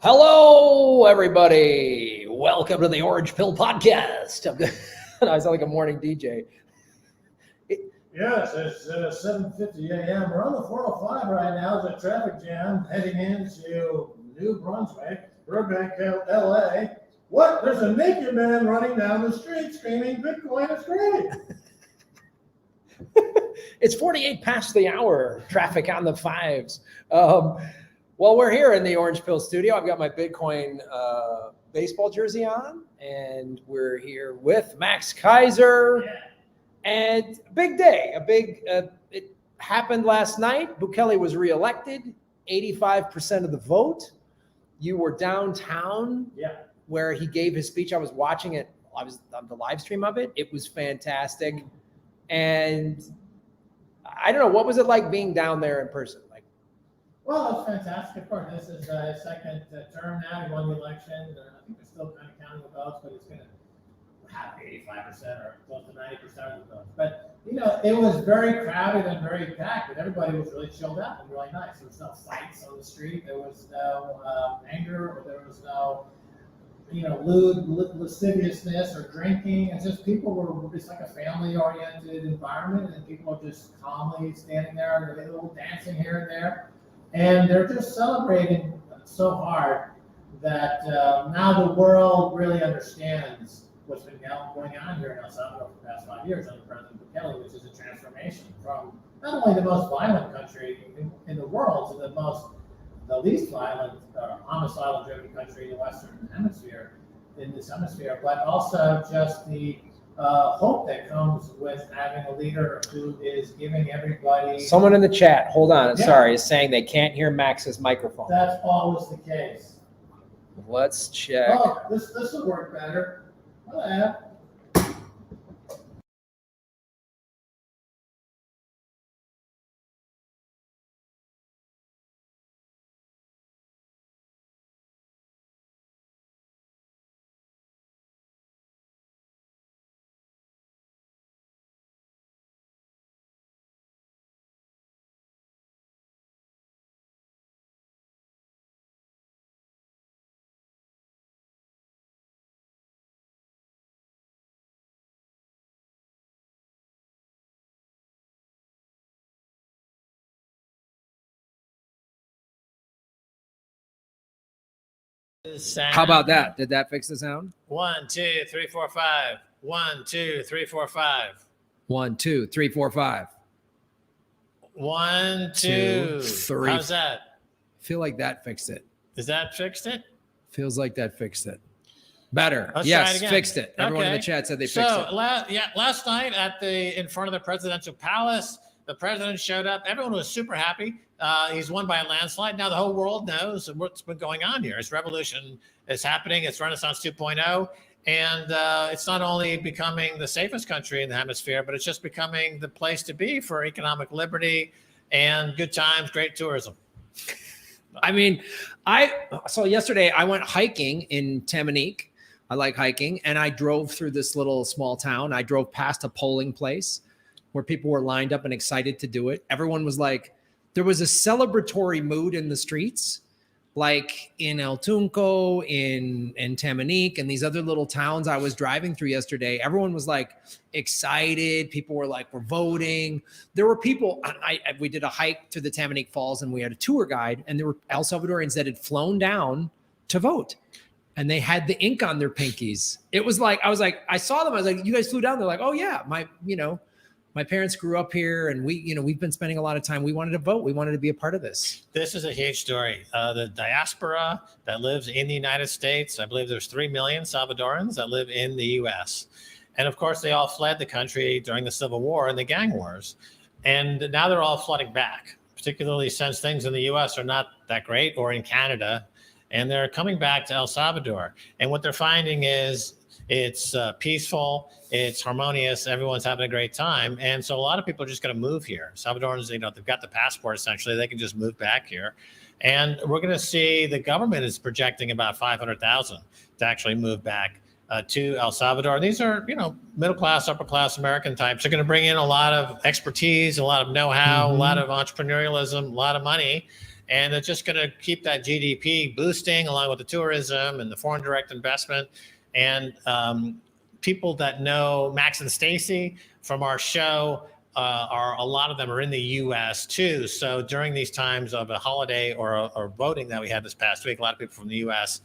Hello, everybody. Welcome to the Orange Pill Podcast. I sound like a morning DJ. Yes, it's 7:50 a.m. We're on the 405 right now. There's a traffic jam heading into New Brunswick, Burbank, LA. What? There's a naked man running down the street screaming, Bitcoin is great. It's 48 past the hour. Traffic on the fives. Well, we're here in the Orange Pill studio. I've got my Bitcoin baseball jersey on, and we're here with Max Keiser. Yeah. And big day, it happened last night. Bukele was reelected, 85% of the vote. You were downtown where he gave his speech. I was watching it. I was on the live stream of it. It was fantastic. And I don't know, what was it like being down there in person? Well, it's fantastic. Of course, this is his second term now. He won the election. I think they're still kind of counting the votes, but it's going to have 85% or close to 90% of the votes. But, you know, it was very crowded and very packed, and everybody was really chilled out and really nice. There was no fights on the street. There was no anger, or there was no, lewd lasciviousness or drinking. It's just people were, it's like a family-oriented environment, and people are just calmly standing there, and they're a little dancing here and there. And they're just celebrating so hard that now the world really understands what's been going on here in El Salvador for the past 5 years under President Bukele, which is a transformation from not only the most violent country in the world to the least violent, homicidal-driven country in the Western Hemisphere, but also just the hope that comes with having a leader who is giving everybody. Someone in the chat, hold on, sorry, is saying they can't hear Max's microphone. That's always the case. Let's check. Oh, this will work better. Hello. How about that? Did that fix the sound? 1, 2, 3, 4, 5. 1, 2, 3, 4, 5. 1, 2, 3, 4, 5. 1, 2, 3. How's that? I feel like that fixed it. Does that fixed it? Feels like that fixed it. Better. Let's try it Yes, again. fixed it. Everyone in the chat said they fixed it. Last night in front of the presidential palace, the president showed up. Everyone was super happy. He's won by a landslide. Now the whole world knows what's been going on here. It's revolution is happening. It's Renaissance 2.0. And it's not only becoming the safest country in the hemisphere, but it's just becoming the place to be for economic liberty and good times, great tourism. I mean, so yesterday I went hiking in Tamanique. I like hiking. And I drove through this little small town. I drove past a polling place where people were lined up and excited to do it. Everyone was like, there was a celebratory mood in the streets, like in El Tunco, in Tamanique, and these other little towns I was driving through yesterday. Everyone was like excited. People were like, we're voting. There were people, we did a hike to the Tamanique Falls, and we had a tour guide, and there were El Salvadorians that had flown down to vote. And they had the ink on their pinkies. It was like, I saw them. I was like, you guys flew down. They're like, oh yeah, my parents grew up here, and we've been spending a lot of time. We wanted to vote. We wanted to be a part of this. This is a huge story. The diaspora that lives in the United States, I believe there's 3 million Salvadorans that live in the U.S. And of course, they all fled the country during the Civil War and the gang wars. And now they're all flooding back, particularly since things in the U.S. are not that great, or in Canada. And they're coming back to El Salvador. And what they're finding is it's peaceful, it's harmonious, everyone's having a great time. And so a lot of people are just going to move here. Salvadorans, they've got the passport, essentially. They can just move back here. And we're going to see the government is projecting about 500,000 to actually move back to El Salvador. These are, middle class, upper class American types. They're going to bring in a lot of expertise, a lot of know-how, a lot of entrepreneurialism, a lot of money. And it's just going to keep that GDP boosting along with the tourism and the foreign direct investment. And people that know Max and Stacy from our show, a lot of them are in the U.S. too. So during these times of a holiday or voting that we had this past week, a lot of people from the U.S.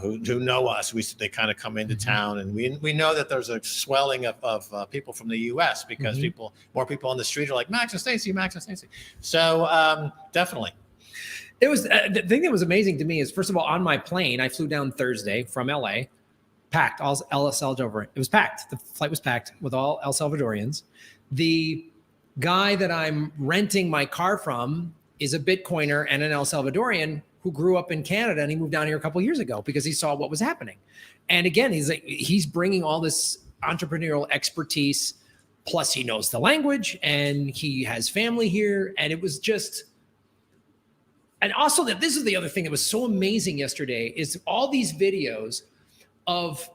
Who know us, they kind of come into town, and we know that there's a swelling of people from the U.S. because more people on the street are like Max and Stacy, Max and Stacy. So definitely. It was the thing that was amazing to me is, first of all, on my plane, I flew down Thursday from LA, packed, all El Salvador. It was packed. The flight was packed with all El Salvadorians. The guy that I'm renting my car from is a Bitcoiner and an El Salvadorian who grew up in Canada, and he moved down here a couple of years ago because he saw what was happening. And again, he's bringing all this entrepreneurial expertise, plus he knows the language and he has family here. And it was just, and also that this is the other thing that was so amazing yesterday is all these videos of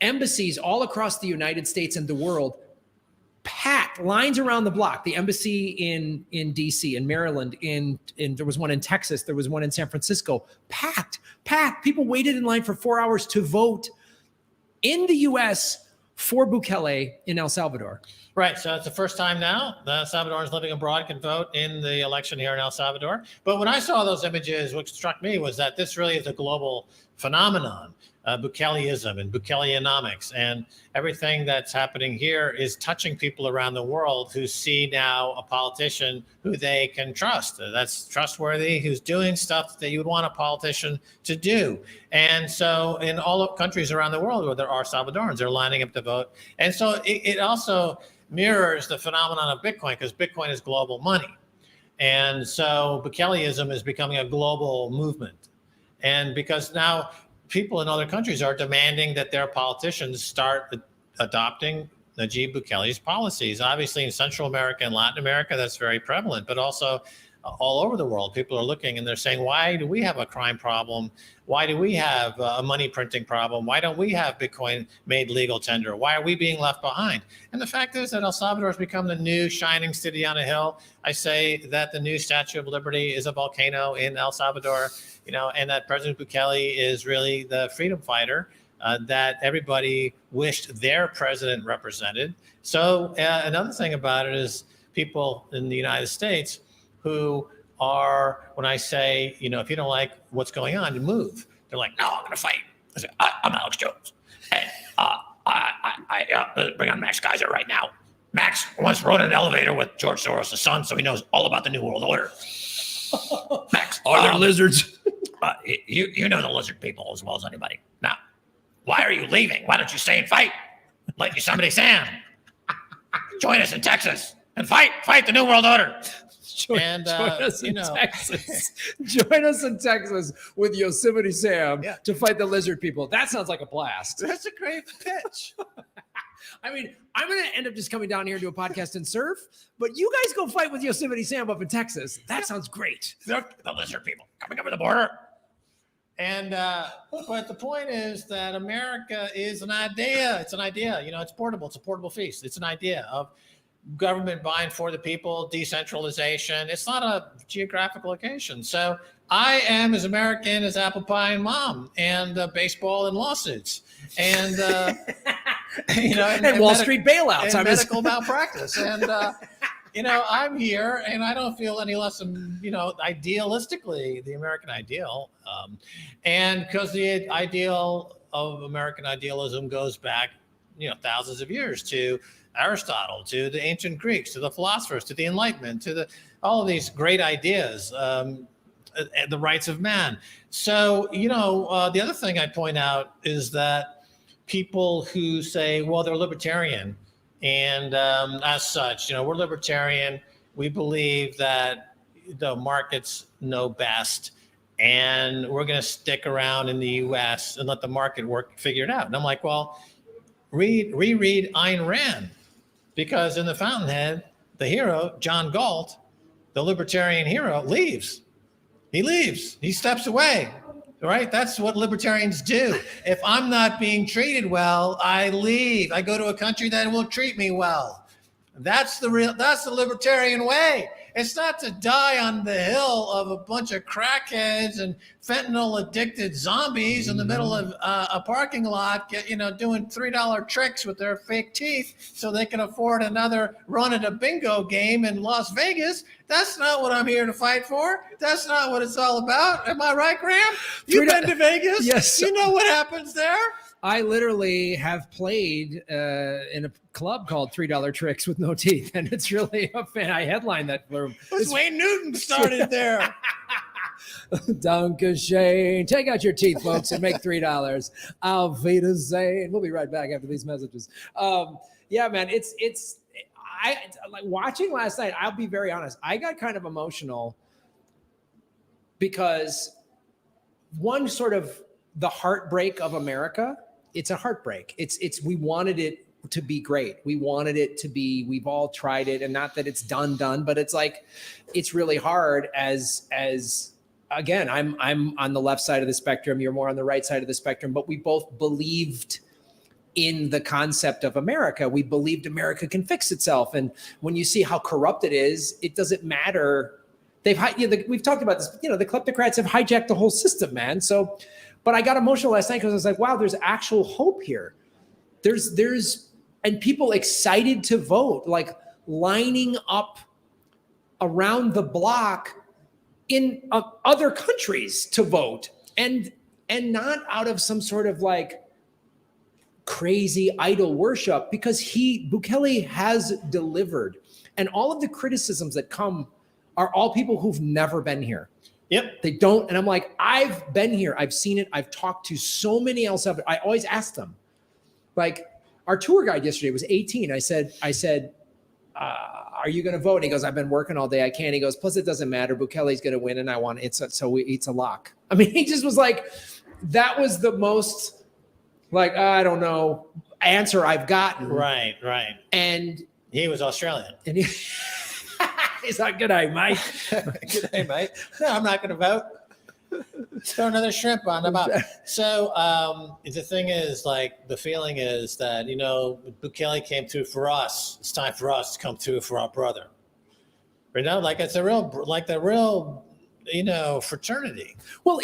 embassies all across the United States and the world, packed lines around the block. The embassy in DC, in Maryland, in there was one in Texas, there was one in San Francisco, packed. People waited in line for 4 hours to vote in the US for Bukele in El Salvador. Right. So it's the first time now the Salvadorans living abroad can vote in the election here in El Salvador. But when I saw those images, what struck me was that this really is a global phenomenon. Bukeleism and Bukeleonomics and everything that's happening here is touching people around the world who see now a politician who they can trust. That's trustworthy, who's doing stuff that you would want a politician to do. And so in all countries around the world where there are Salvadorans, they're lining up to vote. And so it also mirrors the phenomenon of Bitcoin, because Bitcoin is global money. And so Bukeleism is becoming a global movement. And because now people in other countries are demanding that their politicians start adopting Nayib Bukele's policies. Obviously, in Central America and Latin America, that's very prevalent, but also all over the world, people are looking and they're saying, why do we have a crime problem? Why do we have a money printing problem? Why don't we have Bitcoin made legal tender? Why are we being left behind? And the fact is that El Salvador has become the new shining city on a hill. I say that the new Statue of Liberty is a volcano in El Salvador, and that President Bukele is really the freedom fighter that everybody wished their president represented. So another thing about it is people in the United States who are, when I say, if you don't like what's going on, you move. They're like, no, I'm going to fight. I say, I'm Alex Jones. And I bring on Max Keiser right now. Max once rode in an elevator with George Soros' son, so he knows all about the New World Order. Max, are there lizards? You know the lizard people as well as anybody. Now, why are you leaving? Why don't you stay and fight? Like Yosemite Sam. Join us in Texas and fight the New World Order. Join us in Texas. Join us in Texas with Yosemite Sam to fight the lizard people. That sounds like a blast. That's a great pitch. I mean, I'm going to end up just coming down here and do a podcast and surf, but you guys go fight with Yosemite Sam up in Texas. That sounds great. The lizard people coming over the border. And but the point is that America is an idea. It's an idea. It's portable. It's a portable feast. It's an idea of government buying for the people, decentralization. It's not a geographic location. So I am as American as apple pie and mom, and baseball and lawsuits, and and Wall Street bailouts, and medical malpractice, and I'm here, and I don't feel any less than idealistically the American ideal, and because the ideal of American idealism goes back thousands of years to Aristotle, to the ancient Greeks, to the philosophers, to the Enlightenment, to all of these great ideas, the rights of man. So, the other thing I point out is that people who say, well, they're libertarian, and as such, we're libertarian. We believe that the markets know best, and we're going to stick around in the U.S. and let the market figure it out. And I'm like, well, reread Ayn Rand. Because in the Fountainhead, the hero, John Galt, the libertarian hero, leaves. He leaves. He steps away, right? That's what libertarians do. If I'm not being treated well, I leave. I go to a country that will treat me well. That's the libertarian way. It's not to die on the hill of a bunch of crackheads and fentanyl-addicted zombies in the middle of a parking lot, doing $3 tricks with their fake teeth so they can afford another run at a bingo game in Las Vegas. That's not what I'm here to fight for. That's not what it's all about. Am I right, Graham? You've been to Vegas. Yes. You know what happens there. I literally have played in a club called $3 Tricks with no teeth, and it's really a fan. I headlined that room. Wayne Newton started there. Dankeschön. Take out your teeth, folks, and make $3. Auf Wiedersehen. We'll be right back after these messages. Yeah, man, I like watching last night. I'll be very honest. I got kind of emotional because one sort of the heartbreak of America. It's a heartbreak. It's we wanted it to be great. We wanted it to be, we've all tried it, and not that it's done, but it's like, it's really hard as again, I'm on the left side of the spectrum. You're more on the right side of the spectrum, but we both believed in the concept of America. We believed America can fix itself. And when you see how corrupt it is, it doesn't matter. We've talked about this, the kleptocrats have hijacked the whole system, man. So, but I got emotional last night because I was like, wow, there's actual hope here. And people excited to vote, like lining up around the block in other countries to vote, and not out of some sort of like crazy idol worship, because Bukele has delivered. And all of the criticisms that come are all people who've never been here. Yep. They don't. And I'm like, I've been here. I've seen it. I've talked to so many else. I always ask them, like, our tour guide yesterday was 18. I said, are you going to vote? And he goes, I've been working all day. I can't. He goes, plus it doesn't matter. Bukele's going to win, and I want it. It's a lock. I mean, he just was like, that was the most like, I don't know, answer I've gotten. Right. And he was Australian. And he's like, good day, mate. Good day, mate. No, I'm not going to vote. Throw another shrimp on the bottom. So the thing is, like, the feeling is that, Bukele came through for us. It's time for us to come through for our brother. Like it's the real fraternity. Well,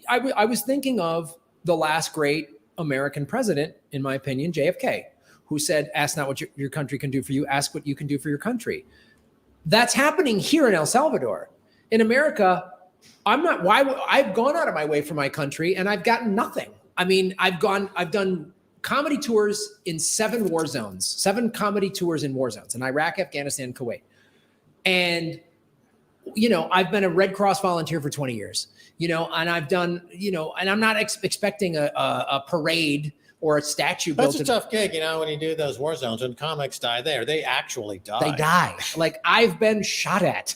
I was thinking of the last great American president, in my opinion, JFK, who said, ask not what your country can do for you, ask what you can do for your country. That's happening here in El Salvador. In America, I've gone out of my way for my country and I've gotten nothing. I mean, I've done comedy tours in 7 comedy tours in war zones in Iraq, Afghanistan, Kuwait. And, I've been a Red Cross volunteer for 20 years, and I've done, and I'm not expecting a parade or a statue built. That's a tough gig, when you do those war zones. When comics die there, they actually die. They die. Like, I've been shot at,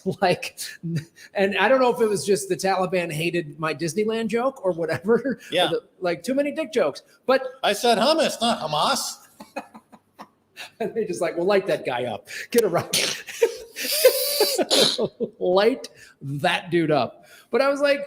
and I don't know if it was just the Taliban hated my Disneyland joke or whatever. Yeah. Or too many dick jokes. But I said hummus, not Hamas. And they just like, well, light that guy up. Get a rocket. Light that dude up. But I was like,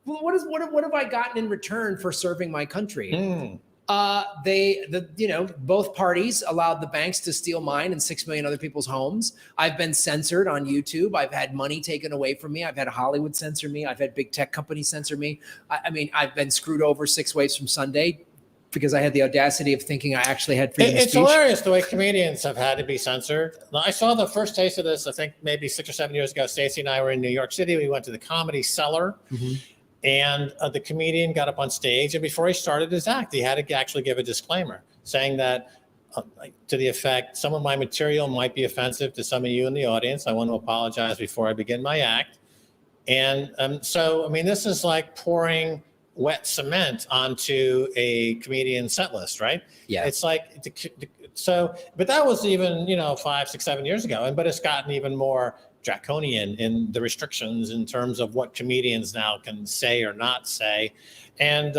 well, what have I gotten in return for serving my country? Both parties allowed the banks to steal mine and 6 million other people's homes. I've been censored on YouTube. I've had money taken away from me. I've had Hollywood censor me. I've had big tech companies censor me. I mean, I've been screwed over 6 ways from Sunday because I had the audacity of thinking I actually had freedom of speech. It's hilarious the way comedians have had to be censored. I saw the first taste of this, I think maybe 6 or 7 years ago. Stacey and I were in New York City. We went to the Comedy Cellar. Mm-hmm. And the comedian got up on stage, and before he started his act, he had to actually give a disclaimer saying that, to the effect, some of my material might be offensive to some of you in the audience. I want to apologize before I begin my act. And this is like pouring wet cement onto a comedian set list, right? Yeah. It's like, but that was even, 5, 6, 7 years ago. But it's gotten even more draconian in the restrictions in terms of what comedians now can say or not say. And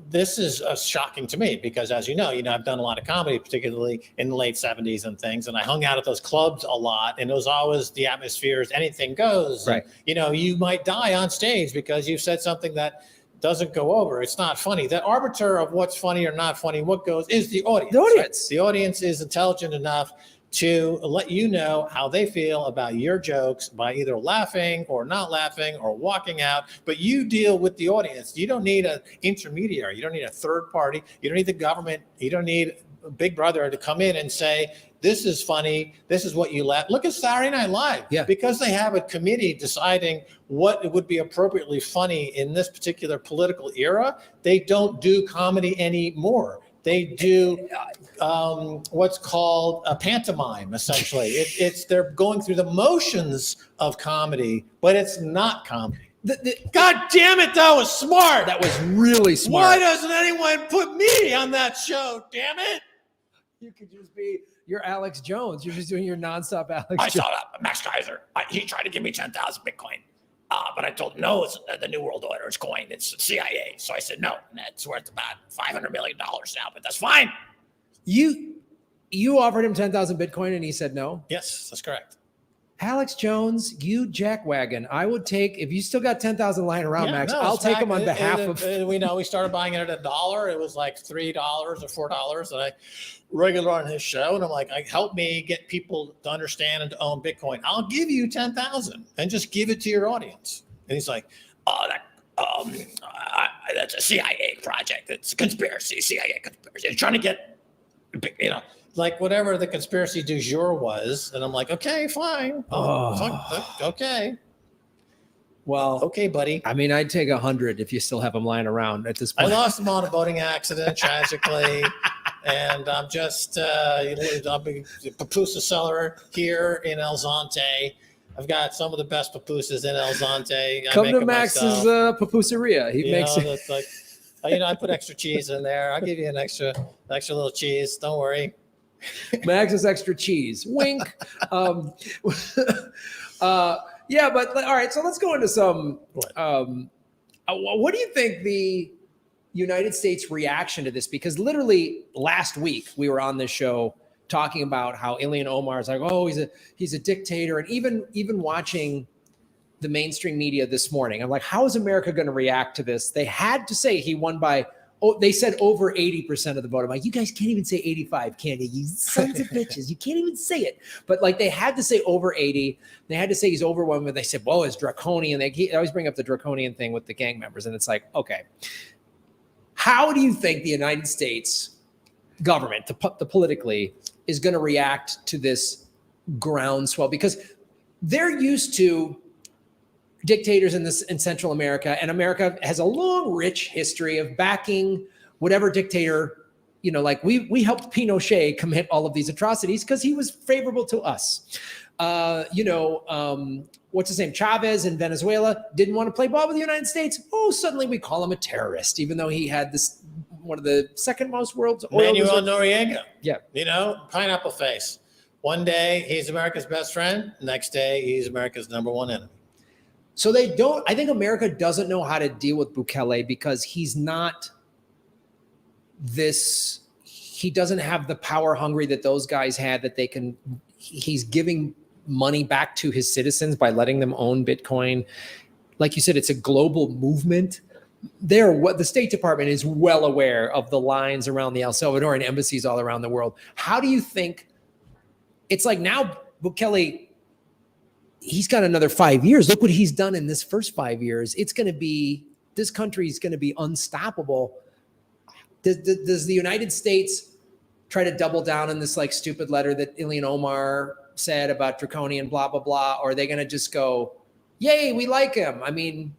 this is shocking to me because, as you know, I've done a lot of comedy, particularly in the late 70s and things. And I hung out at those clubs a lot. And it was always the atmosphere is anything goes. Right. And, you might die on stage because you've said something that doesn't go over. It's not funny. The arbiter of what's funny or not funny, what goes, is the audience. The audience. Right? The audience is intelligent enough to let you know how they feel about your jokes by either laughing or not laughing or walking out. But you deal with the audience. You don't need an intermediary. You don't need a third party. You don't need the government. You don't need Big Brother to come in and say, this is funny. This is what you laugh. Look at Saturday Night Live. Yeah. Because they have a committee deciding what would be appropriately funny in this particular political era, they don't do comedy anymore. They do what's called a pantomime, essentially. They're going through the motions of comedy, but it's not comedy. God damn it, that was smart. That was really smart. Why doesn't anyone put me on that show? Damn it. You could just be your Alex Jones. You're just doing your nonstop Alex I Jones. saw that. Max Keiser. He tried to give me 10,000 Bitcoin. But I told him, no, it's the New World Order. It's coin. It's CIA. So I said, no, it's worth about $500 million now, but that's fine. You offered him 10,000 Bitcoin and he said no? Yes, that's correct. Alex Jones, you jackwagon. I would take, if you still got 10,000 lying around, Max, no, I'll it's take back- them on behalf of. we started buying it at $1. It was like $3 or $4. And I regular on his show. And I'm like, help me get people to understand and to own Bitcoin. I'll give you 10,000 and just give it to your audience. And he's like, oh, that's a CIA project. It's a conspiracy, CIA conspiracy. They're trying to get, like whatever the conspiracy du jour was. And I'm like, okay, fine. Okay. Well, Okay, buddy. I mean, I'd take 100 if you still have them lying around at this point. I lost them on a boating accident, tragically. And I'm just, I'm a pupusa seller here in El Zonte. I've got some of the best pupusas in El Zonte. Come to Max's pupuseria. He makes it. It's like, I put extra cheese in there. I'll give you an extra little cheese. Don't worry. Max's extra cheese. Wink. Yeah, but all right. So let's go into some. What do you think the United States reaction to this? Because literally last week we were on this show talking about how Ilhan Omar is like, oh, he's a dictator, and even watching the mainstream media this morning, I'm like, how is America going to react to this? They had to say he won by. Oh, they said over 80% of the vote. I'm like, you guys can't even say 85, can you? You sons of bitches. You can't even say it. But like they had to say over 80. They had to say he's overwhelming. They said, well, it's draconian. They always bring up the draconian thing with the gang members. And it's like, okay, how do you think the United States government, the politically, is going to react to this groundswell? Because they're used to dictators in Central America, and America has a long, rich history of backing whatever dictator, like we helped Pinochet commit all of these atrocities because he was favorable to us. What's his name? Chavez in Venezuela didn't want to play ball with the United States. Oh, suddenly we call him a terrorist, even though he had one of the second most world's oil. Manuel Noriega. Yeah. Pineapple face. One day he's America's best friend. Next day he's America's number one enemy. So I think America doesn't know how to deal with Bukele because he's not he doesn't have the power hungry that those guys had he's giving money back to his citizens by letting them own Bitcoin. Like you said, it's a global movement. The State Department is well aware of the lines around the El Salvador and embassies all around the world. How do you think it's like now Bukele, he's got another 5 years. Look what he's done in this first 5 years. This country is going to be unstoppable. Does the United States try to double down on this like stupid letter that Ilhan Omar said about draconian blah, blah, blah? Or are they going to just go, yay, we like him? I mean,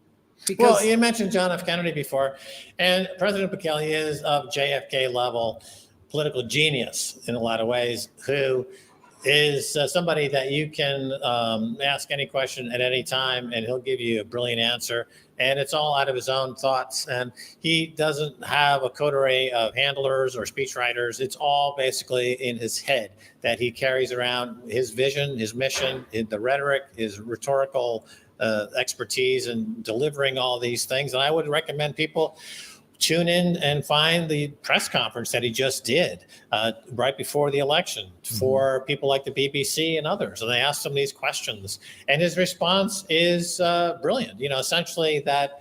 well, you mentioned John F. Kennedy before, and President Bukele is of JFK level political genius in a lot of ways, who is somebody that you can ask any question at any time and he'll give you a brilliant answer. And it's all out of his own thoughts. And he doesn't have a coterie of handlers or speechwriters. It's all basically in his head that he carries around his vision, his mission, the rhetoric, his rhetorical expertise in delivering all these things. And I would recommend people tune in and find the press conference that he just did right before the election for people like the BBC and others. And they asked him these questions. And his response is brilliant. Essentially that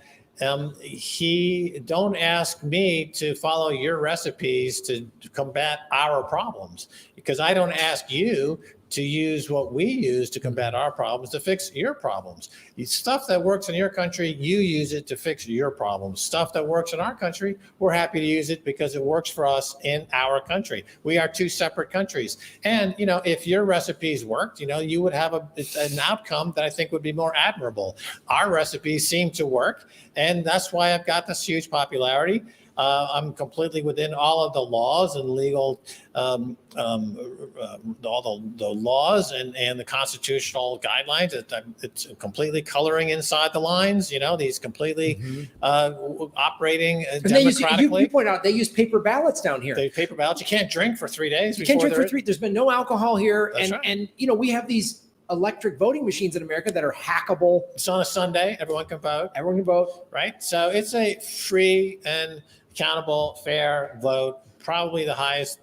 he don't ask me to follow your recipes to combat our problems, because I don't ask you to use what we use to combat our problems to fix your problems. Stuff that works in your country, you use it to fix your problems. Stuff that works in our country, we're happy to use it because it works for us in our country. We are two separate countries. And, if your recipes worked, you would have an outcome that I think would be more admirable. Our recipes seem to work, and that's why I've got this huge popularity. I'm completely within all of the laws and legal, all the laws and the constitutional guidelines. It's completely coloring inside the lines. These completely operating And democratically. you point out they use paper ballots down here. They paper ballots. You can't drink for 3 days. You can't drink for 3. There's been no alcohol here, That's and right. We have these electric voting machines in America that are hackable. It's on a Sunday. Everyone can vote. Everyone can vote. Right. So it's a free and accountable, fair vote, probably the highest,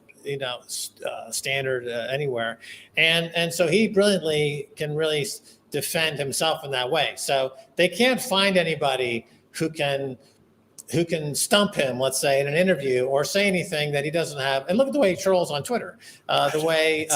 standard anywhere. And so he brilliantly can really defend himself in that way. So they can't find anybody who can stump him, let's say, in an interview or say anything that he doesn't have. And look at the way he trolls on Twitter, the way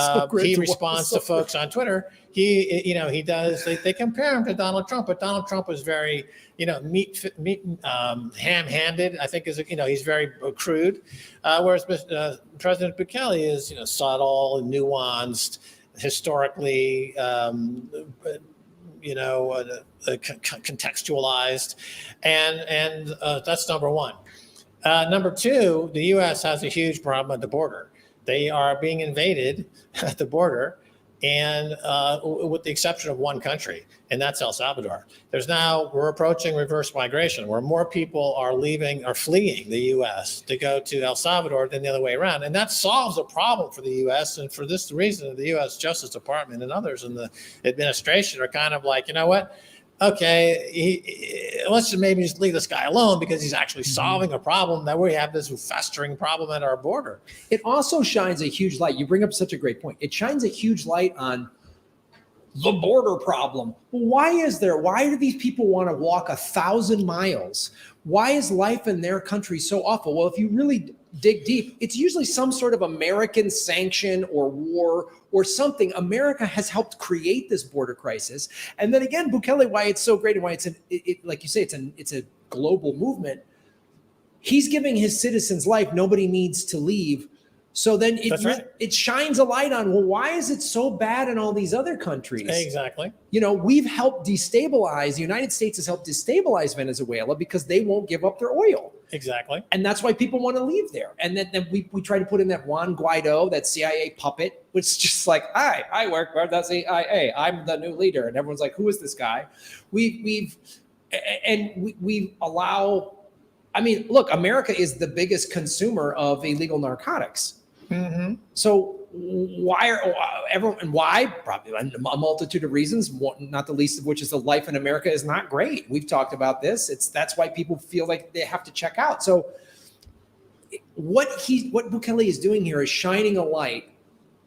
he responds to folks on Twitter. He does. They compare him to Donald Trump, but Donald Trump was very, ham-handed. I think he's very crude, whereas President Bukele is, subtle and nuanced, historically, contextualized, and that's number one. Number two, the U.S. has a huge problem at the border. They are being invaded at the border, and with the exception of one country, and that's El Salvador. We're approaching reverse migration, where more people are fleeing the U.S. to go to El Salvador than the other way around, and that solves a problem for the U.S. And for this reason, the U.S. Justice Department and others in the administration are kind of like, you know what? Okay, let's maybe just leave this guy alone because he's actually solving a problem that we have this festering problem at our border. It also shines a huge light. You bring up such a great point. It shines a huge light on the border problem. Why do these people want to walk 1,000 miles? Why is life in their country so awful? Well, if you really dig deep, it's usually some sort of American sanction or war or something. America has helped create this border crisis. And then again, Bukele, why it's so great and why it's like you say, it's a global movement. He's giving his citizens life. Nobody needs to leave. So then it shines a light on, well, why is it so bad in all these other countries? Exactly. We've helped destabilize, the United States has helped destabilize Venezuela because they won't give up their oil. Exactly. And that's why people want to leave there. And then we try to put in that Juan Guaido, that CIA puppet, which is just like, I work for the CIA. I'm the new leader. And everyone's like, who is this guy? We allow, look, America is the biggest consumer of illegal narcotics. Mm-hmm. So why? Probably a multitude of reasons, not the least of which is the life in America is not great. We've talked about this. That's why people feel like they have to check out. So what Bukele is doing here is shining a light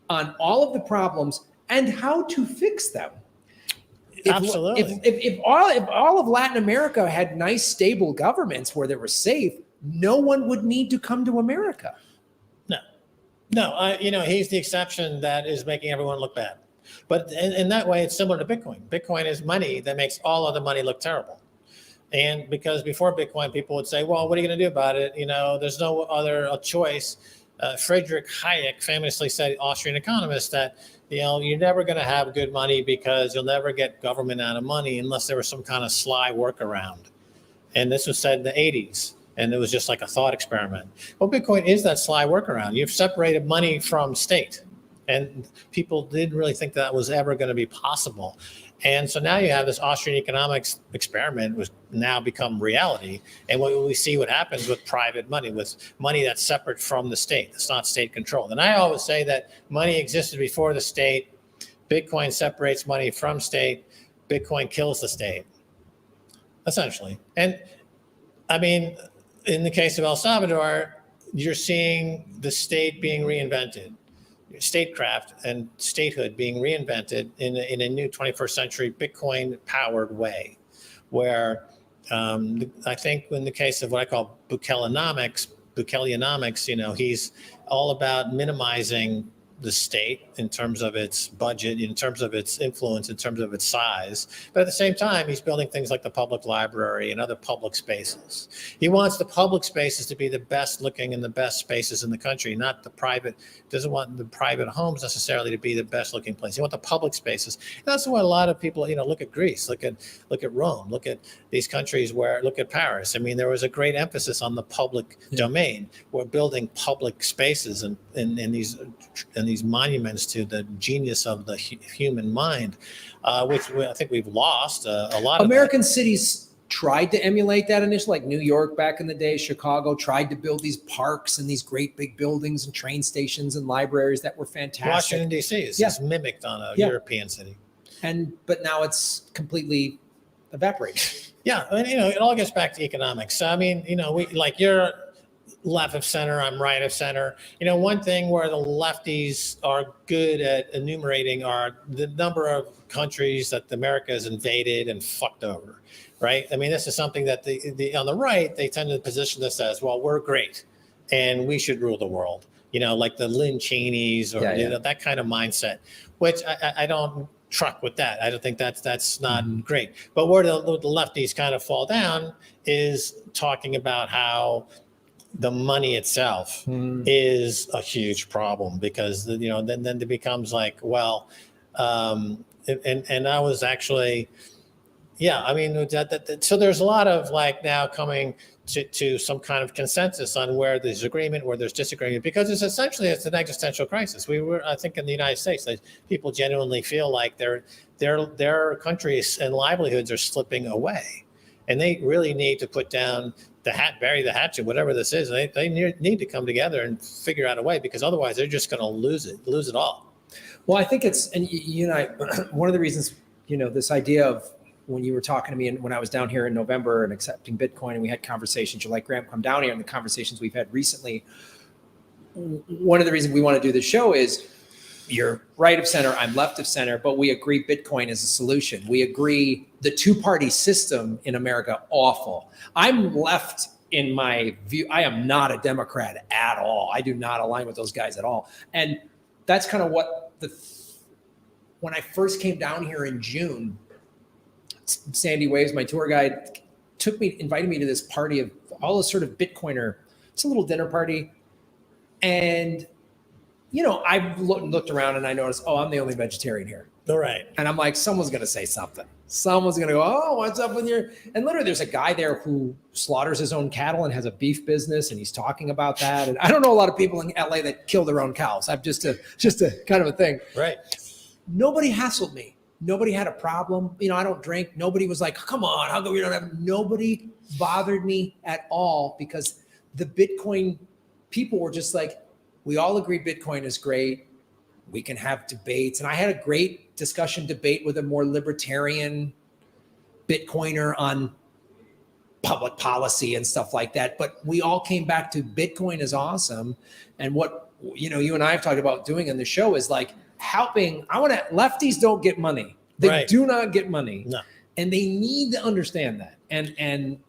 on all of the problems and how to fix them. Absolutely. If all of Latin America had nice, stable governments where they were safe, no one would need to come to America. No, he's the exception that is making everyone look bad. But in that way, it's similar to Bitcoin. Bitcoin is money that makes all other money look terrible. And because before Bitcoin, people would say, well, what are you going to do about it? There's no other choice. Friedrich Hayek famously said, Austrian economist, that you're never going to have good money because you'll never get government out of money unless there was some kind of sly workaround. And this was said in the 80s. And it was just like a thought experiment. Well, Bitcoin is that sly workaround. You've separated money from state. And people didn't really think that was ever going to be possible. And so now you have this Austrian economics experiment, which now become reality. And we see what happens with private money, with money that's separate from the state. It's not state controlled. And I always say that money existed before the state. Bitcoin separates money from state. Bitcoin kills the state, essentially. And in the case of El Salvador, you're seeing the state being reinvented, statecraft and statehood being reinvented in a new 21st century Bitcoin-powered way, where I think in the case of what I call Bukelenomics, he's all about minimizing the state in terms of its budget, in terms of its influence, in terms of its size. But at the same time, he's building things like the public library and other public spaces. He wants the public spaces to be the best looking and the best spaces in the country, not the private. Doesn't want the private homes necessarily to be the best looking place. He wants the public spaces. And that's why a lot of people, look at Greece, look at Rome, look at these countries look at Paris. I mean, there was a great emphasis on the public domain. We're building public spaces and these monuments to the genius of the human mind, which I think we've lost a lot. American cities tried to emulate that initially, like New York back in the day, Chicago tried to build these parks and these great big buildings and train stations and libraries that were fantastic. Washington, D.C. is just mimicked on a European city. But now it's completely evaporated. Yeah, and it all gets back to economics. I mean, you're left of center, I'm right of center. One thing where the lefties are good at enumerating are the number of countries that America has invaded and fucked over, right? I mean, this is something that the on the right, they tend to position this as, well, we're great and we should rule the world, like the Lynn Cheneys or that kind of mindset, which I don't truck with that. I don't think that's not great. But where the lefties kind of fall down is talking about how the money itself is a huge problem, because then it becomes like, well, and I was actually, I mean, so there's a lot of now coming to some kind of consensus on where there's agreement, where there's disagreement, because it's an existential crisis. I think in the United States, people genuinely feel like their countries and livelihoods are slipping away, and they really need to put down bury the hatchet, whatever this is. They need to come together and figure out a way, because otherwise they're just going to lose it all. Well, I think and you and I, one of the reasons, this idea of when you were talking to me and when I was down here in November and accepting Bitcoin, and we had conversations, you're like, Graham, come down here, and the conversations we've had recently, one of the reasons we want to do this show is you're right of center, I'm left of center, but we agree Bitcoin is a solution. We agree the two-party system in America, awful. I'm left in my view. I am not a Democrat at all. I do not align with those guys at all. And that's kind of what when I first came down here in June, Sandy Waves, my tour guide, invited me to this party of all the sort of Bitcoiner. It's a little dinner party. And I looked around and I noticed, I'm the only vegetarian here. All right. And I'm like, someone's going to say something. Someone's going to go, oh, what's up with your... And literally there's a guy there who slaughters his own cattle and has a beef business, and he's talking about that. And I don't know a lot of people in LA that kill their own cows. I'm just a kind of a thing. Right. Nobody hassled me. Nobody had a problem. I don't drink. Nobody was like, come on, how come we don't have... Nobody bothered me at all, because the Bitcoin people were just like, we all agree Bitcoin is great. We can have debates. And I had a great debate with a more libertarian Bitcoiner on public policy and stuff like that. But we all came back to Bitcoin is awesome. And what, you and I have talked about doing on the show is like helping. Lefties don't get money. They do not get money. No. And they need to understand that. And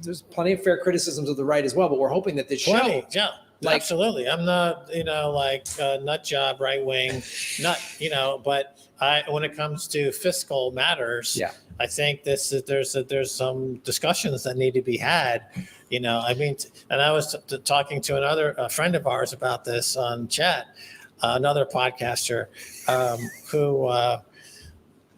there's plenty of fair criticisms of the right as well, but we're hoping that this show. Yeah. Absolutely. I'm not, nut job, right wing, but when it comes to fiscal matters, I think there's some discussions that need to be had, and I was talking to a friend of ours about this on chat, another podcaster, who,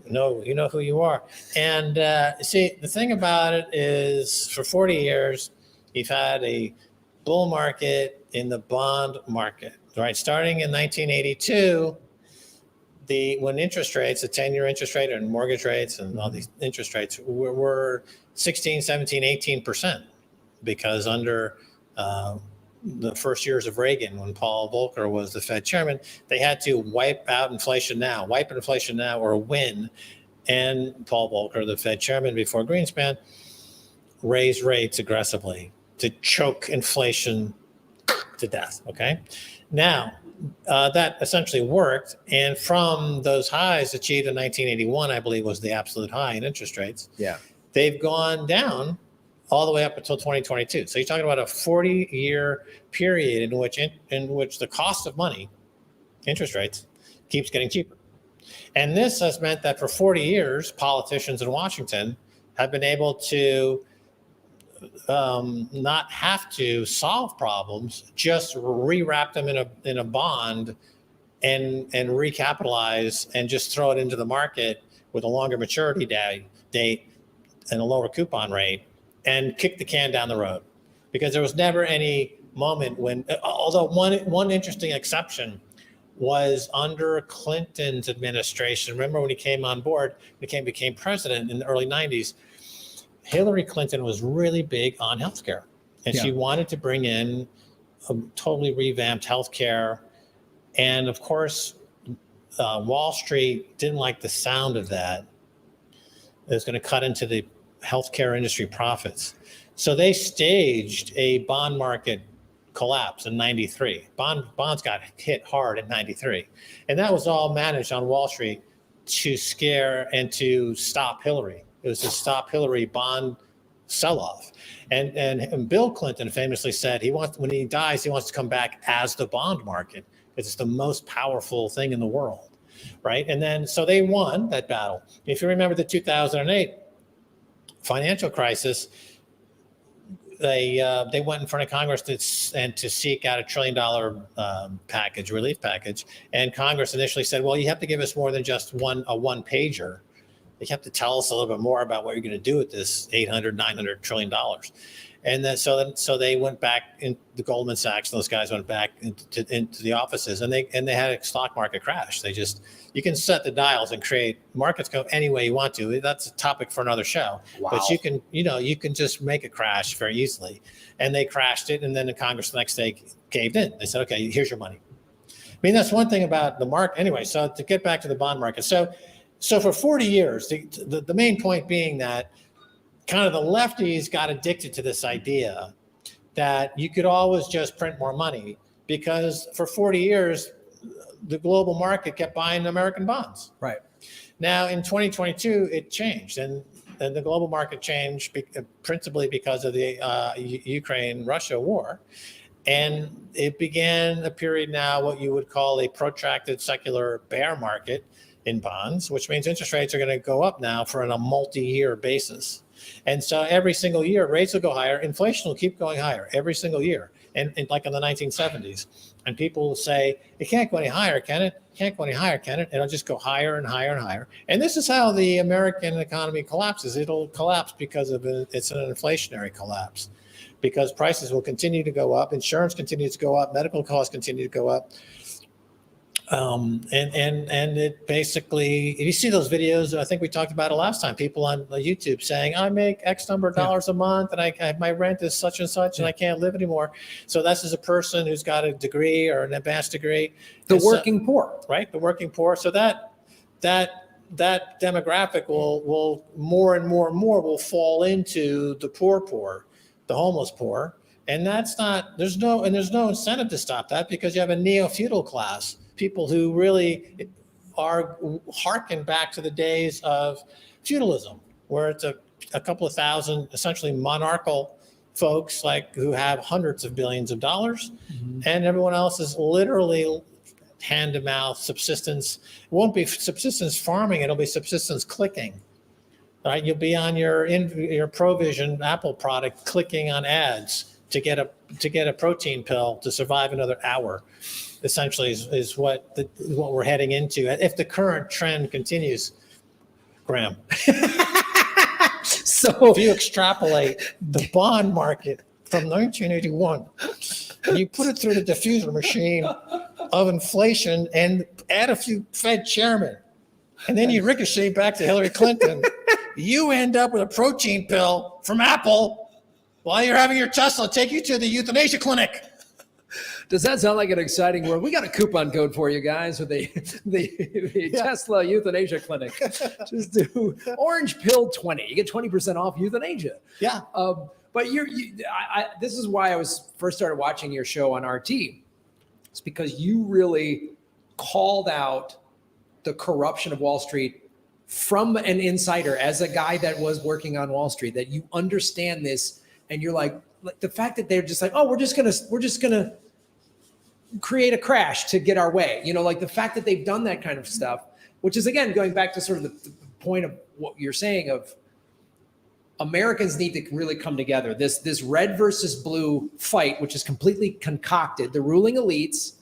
you know who you are. And see, the thing about it is for 40 years, you've had a bull market in the bond market, right? Starting in 1982, when interest rates, the 10-year interest rate and mortgage rates and all these interest rates were 16, 17, 18%, because under the first years of Reagan, when Paul Volcker was the Fed chairman, they had to wipe inflation now or win. And Paul Volcker, the Fed chairman before Greenspan, raised rates aggressively to choke inflation to death. Okay. Now, that essentially worked. And from those highs achieved in 1981, I believe was the absolute high in interest rates. Yeah. they've gone down all the way up until 2022. So you're talking about a 40-year period in which the cost of money, interest rates, keeps getting cheaper. And this has meant that for 40 years, politicians in Washington have been able to not have to solve problems, just rewrap them in a bond and recapitalize and just throw it into the market with a longer maturity date and a lower coupon rate and kick the can down the road. Because there was never any moment when, although one interesting exception was under Clinton's administration. Remember when he came on board, became president in the early 90s, Hillary Clinton was really big on healthcare. And she wanted to bring in a totally revamped healthcare. And of course, Wall Street didn't like the sound of that. It was going to cut into the healthcare industry profits. So they staged a bond market collapse in 93. Bonds got hit hard in 93. And that was all managed on Wall Street to scare and to stop Hillary. It was to stop Hillary bond sell-off. And Bill Clinton famously said when he dies, he wants to come back as the bond market because it's the most powerful thing in the world, right? And then, so they won that battle. If you remember the 2008 financial crisis, they went in front of Congress to seek out $1 trillion relief package. And Congress initially said, well, you have to give us more than just a one pager. You have to tell us a little bit more about what you're going to do with this $900 trillion. And then, so they went back in the Goldman Sachs, and those guys went back into the offices, and they had a stock market crash. You can set the dials and create markets go any way you want to. That's a topic for another show. Wow. But you can just make a crash very easily. And they crashed it, and then the Congress the next day caved in. They said, okay, here's your money. I mean, that's one thing about the market. Anyway, so to get back to the bond market. So for 40 years, the main point being that kind of the lefties got addicted to this idea that you could always just print more money, because for 40 years, the global market kept buying American bonds. Right. Now in 2022, it changed, and the global market changed principally because of the Ukraine-Russia war. And it began a period now, what you would call a protracted secular bear market in bonds, which means interest rates are going to go up now on a multi-year basis. And so every single year, rates will go higher. Inflation will keep going higher every single year. And like in the 1970s. And people will say, it can't go any higher, can it? Can't go any higher, can it? It'll just go higher and higher and higher. And this is how the American economy collapses. It'll collapse because it's an inflationary collapse. Because prices will continue to go up, insurance continues to go up, medical costs continue to go up. And it basically, if you see those videos, I think we talked about it last time, people on YouTube saying, I make X number of dollars a month, and my rent is such and such, and I can't live anymore. So this is a person who's got a degree or an advanced degree. The working poor. Right, the working poor. So that demographic will more and more will fall into the poor, the homeless poor. And there's no incentive to stop that, because you have a neo-feudal class, people who really are harken back to the days of feudalism, where it's a couple of thousand essentially monarchical folks who have hundreds of billions of dollars, and everyone else is literally hand to mouth subsistence. It won't be subsistence farming, it'll be subsistence clicking. Right? You'll be on your Provision Apple product clicking on ads to get a protein pill to survive another hour. Essentially is what we're heading into if the current trend continues, Graham. So if you extrapolate the bond market from 1981 and you put it through the diffuser machine of inflation and add a few Fed chairmen, and then you ricochet back to Hillary Clinton, you end up with a protein pill from Apple while you're having your Tesla take you to the euthanasia clinic. Does that sound like an exciting word? We got a coupon code for you guys with the Tesla euthanasia clinic. Just do orange pill 20. You get 20% off euthanasia. Yeah. But this is why I first started watching your show on RT. It's because you really called out the corruption of Wall Street from an insider, as a guy that was working on Wall Street, that you understand this, and you're like the fact that they're just like, oh, we're just gonna create a crash to get our way. Like the fact that they've done that kind of stuff, which is again going back to sort of the point of what you're saying of Americans need to really come together. This red versus blue fight, which is completely concocted, the ruling elites.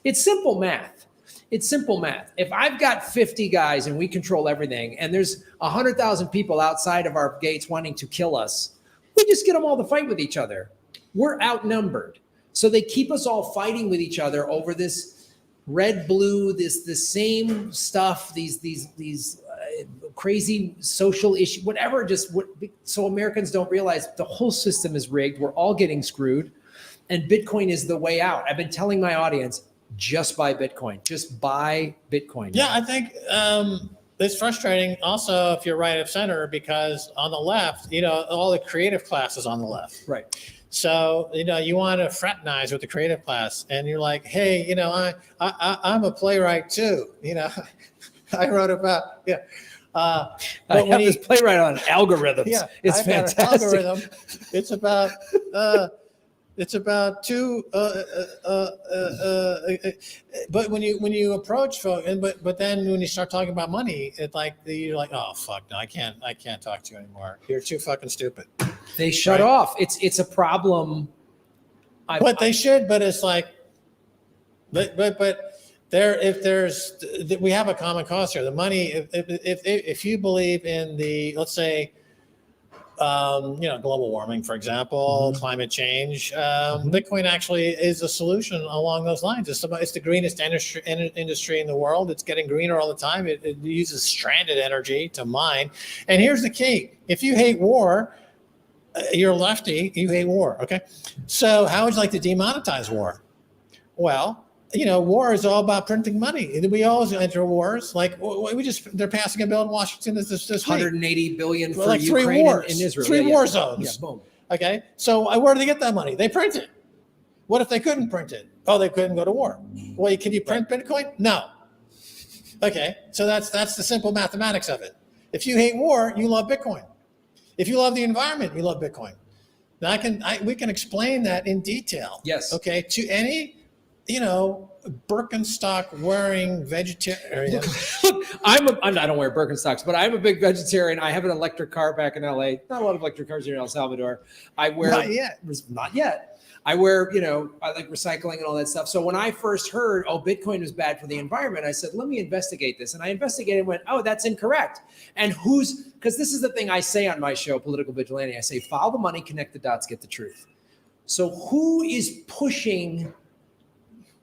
It's simple math. If I've got 50 guys and we control everything, and there's 100,000 people outside of our gates wanting to kill us, we just get them all to fight with each other. We're outnumbered. So they keep us all fighting with each other over this red, blue, this same stuff, these crazy social issue, whatever. So Americans don't realize the whole system is rigged. We're all getting screwed, and Bitcoin is the way out. I've been telling my audience, just buy Bitcoin. Just buy Bitcoin. Yeah, I think it's frustrating also if you're right of center, because on the left, all the creative class is on the left. Right. So, you want to fraternize with the creative class, and you're like, hey, I'm a playwright too. I wrote about, I have this playwright on algorithms. Yeah, it's I've fantastic. got an algorithm. It's about two. But when you approach folks, but then when you start talking about money, it's like you're like, oh fuck, no, I can't talk to you anymore. You're too fucking stupid. They shut off. It's a problem. But they should. But it's like, but we have a common cause here. The money. If you believe in let's say, global warming, for example, climate change, Bitcoin actually is a solution along those lines. It's the greenest industry in the world. It's getting greener all the time. It uses stranded energy to mine. And here's the key: if you hate war, you're a lefty, you hate war. Okay, so how would you like to demonetize war? Well, war is all about printing money. We always enter wars. Like they're passing a bill in Washington this week. 180 billion for like Ukraine 3 wars, and Israel. 3 war zones. Yeah, boom. Okay, so where do they get that money? They print it. What if they couldn't print it? Oh, they couldn't go to war. Well, can you print Bitcoin? No. Okay, so that's the simple mathematics of it. If you hate war, you love Bitcoin. If you love the environment, you love Bitcoin. Now we can explain that in detail. Yes. Okay, to any Birkenstock wearing vegetarian. Look, I don't wear Birkenstocks, but I'm a big vegetarian. I have an electric car back in LA. Not a lot of electric cars here in El Salvador. Not yet. I wear, I like recycling and all that stuff. So when I first heard, Bitcoin was bad for the environment, I said, let me investigate this. And I investigated and went, that's incorrect. And because this is the thing I say on my show, Political Vigilante. I say, follow the money, connect the dots, get the truth. So who is pushing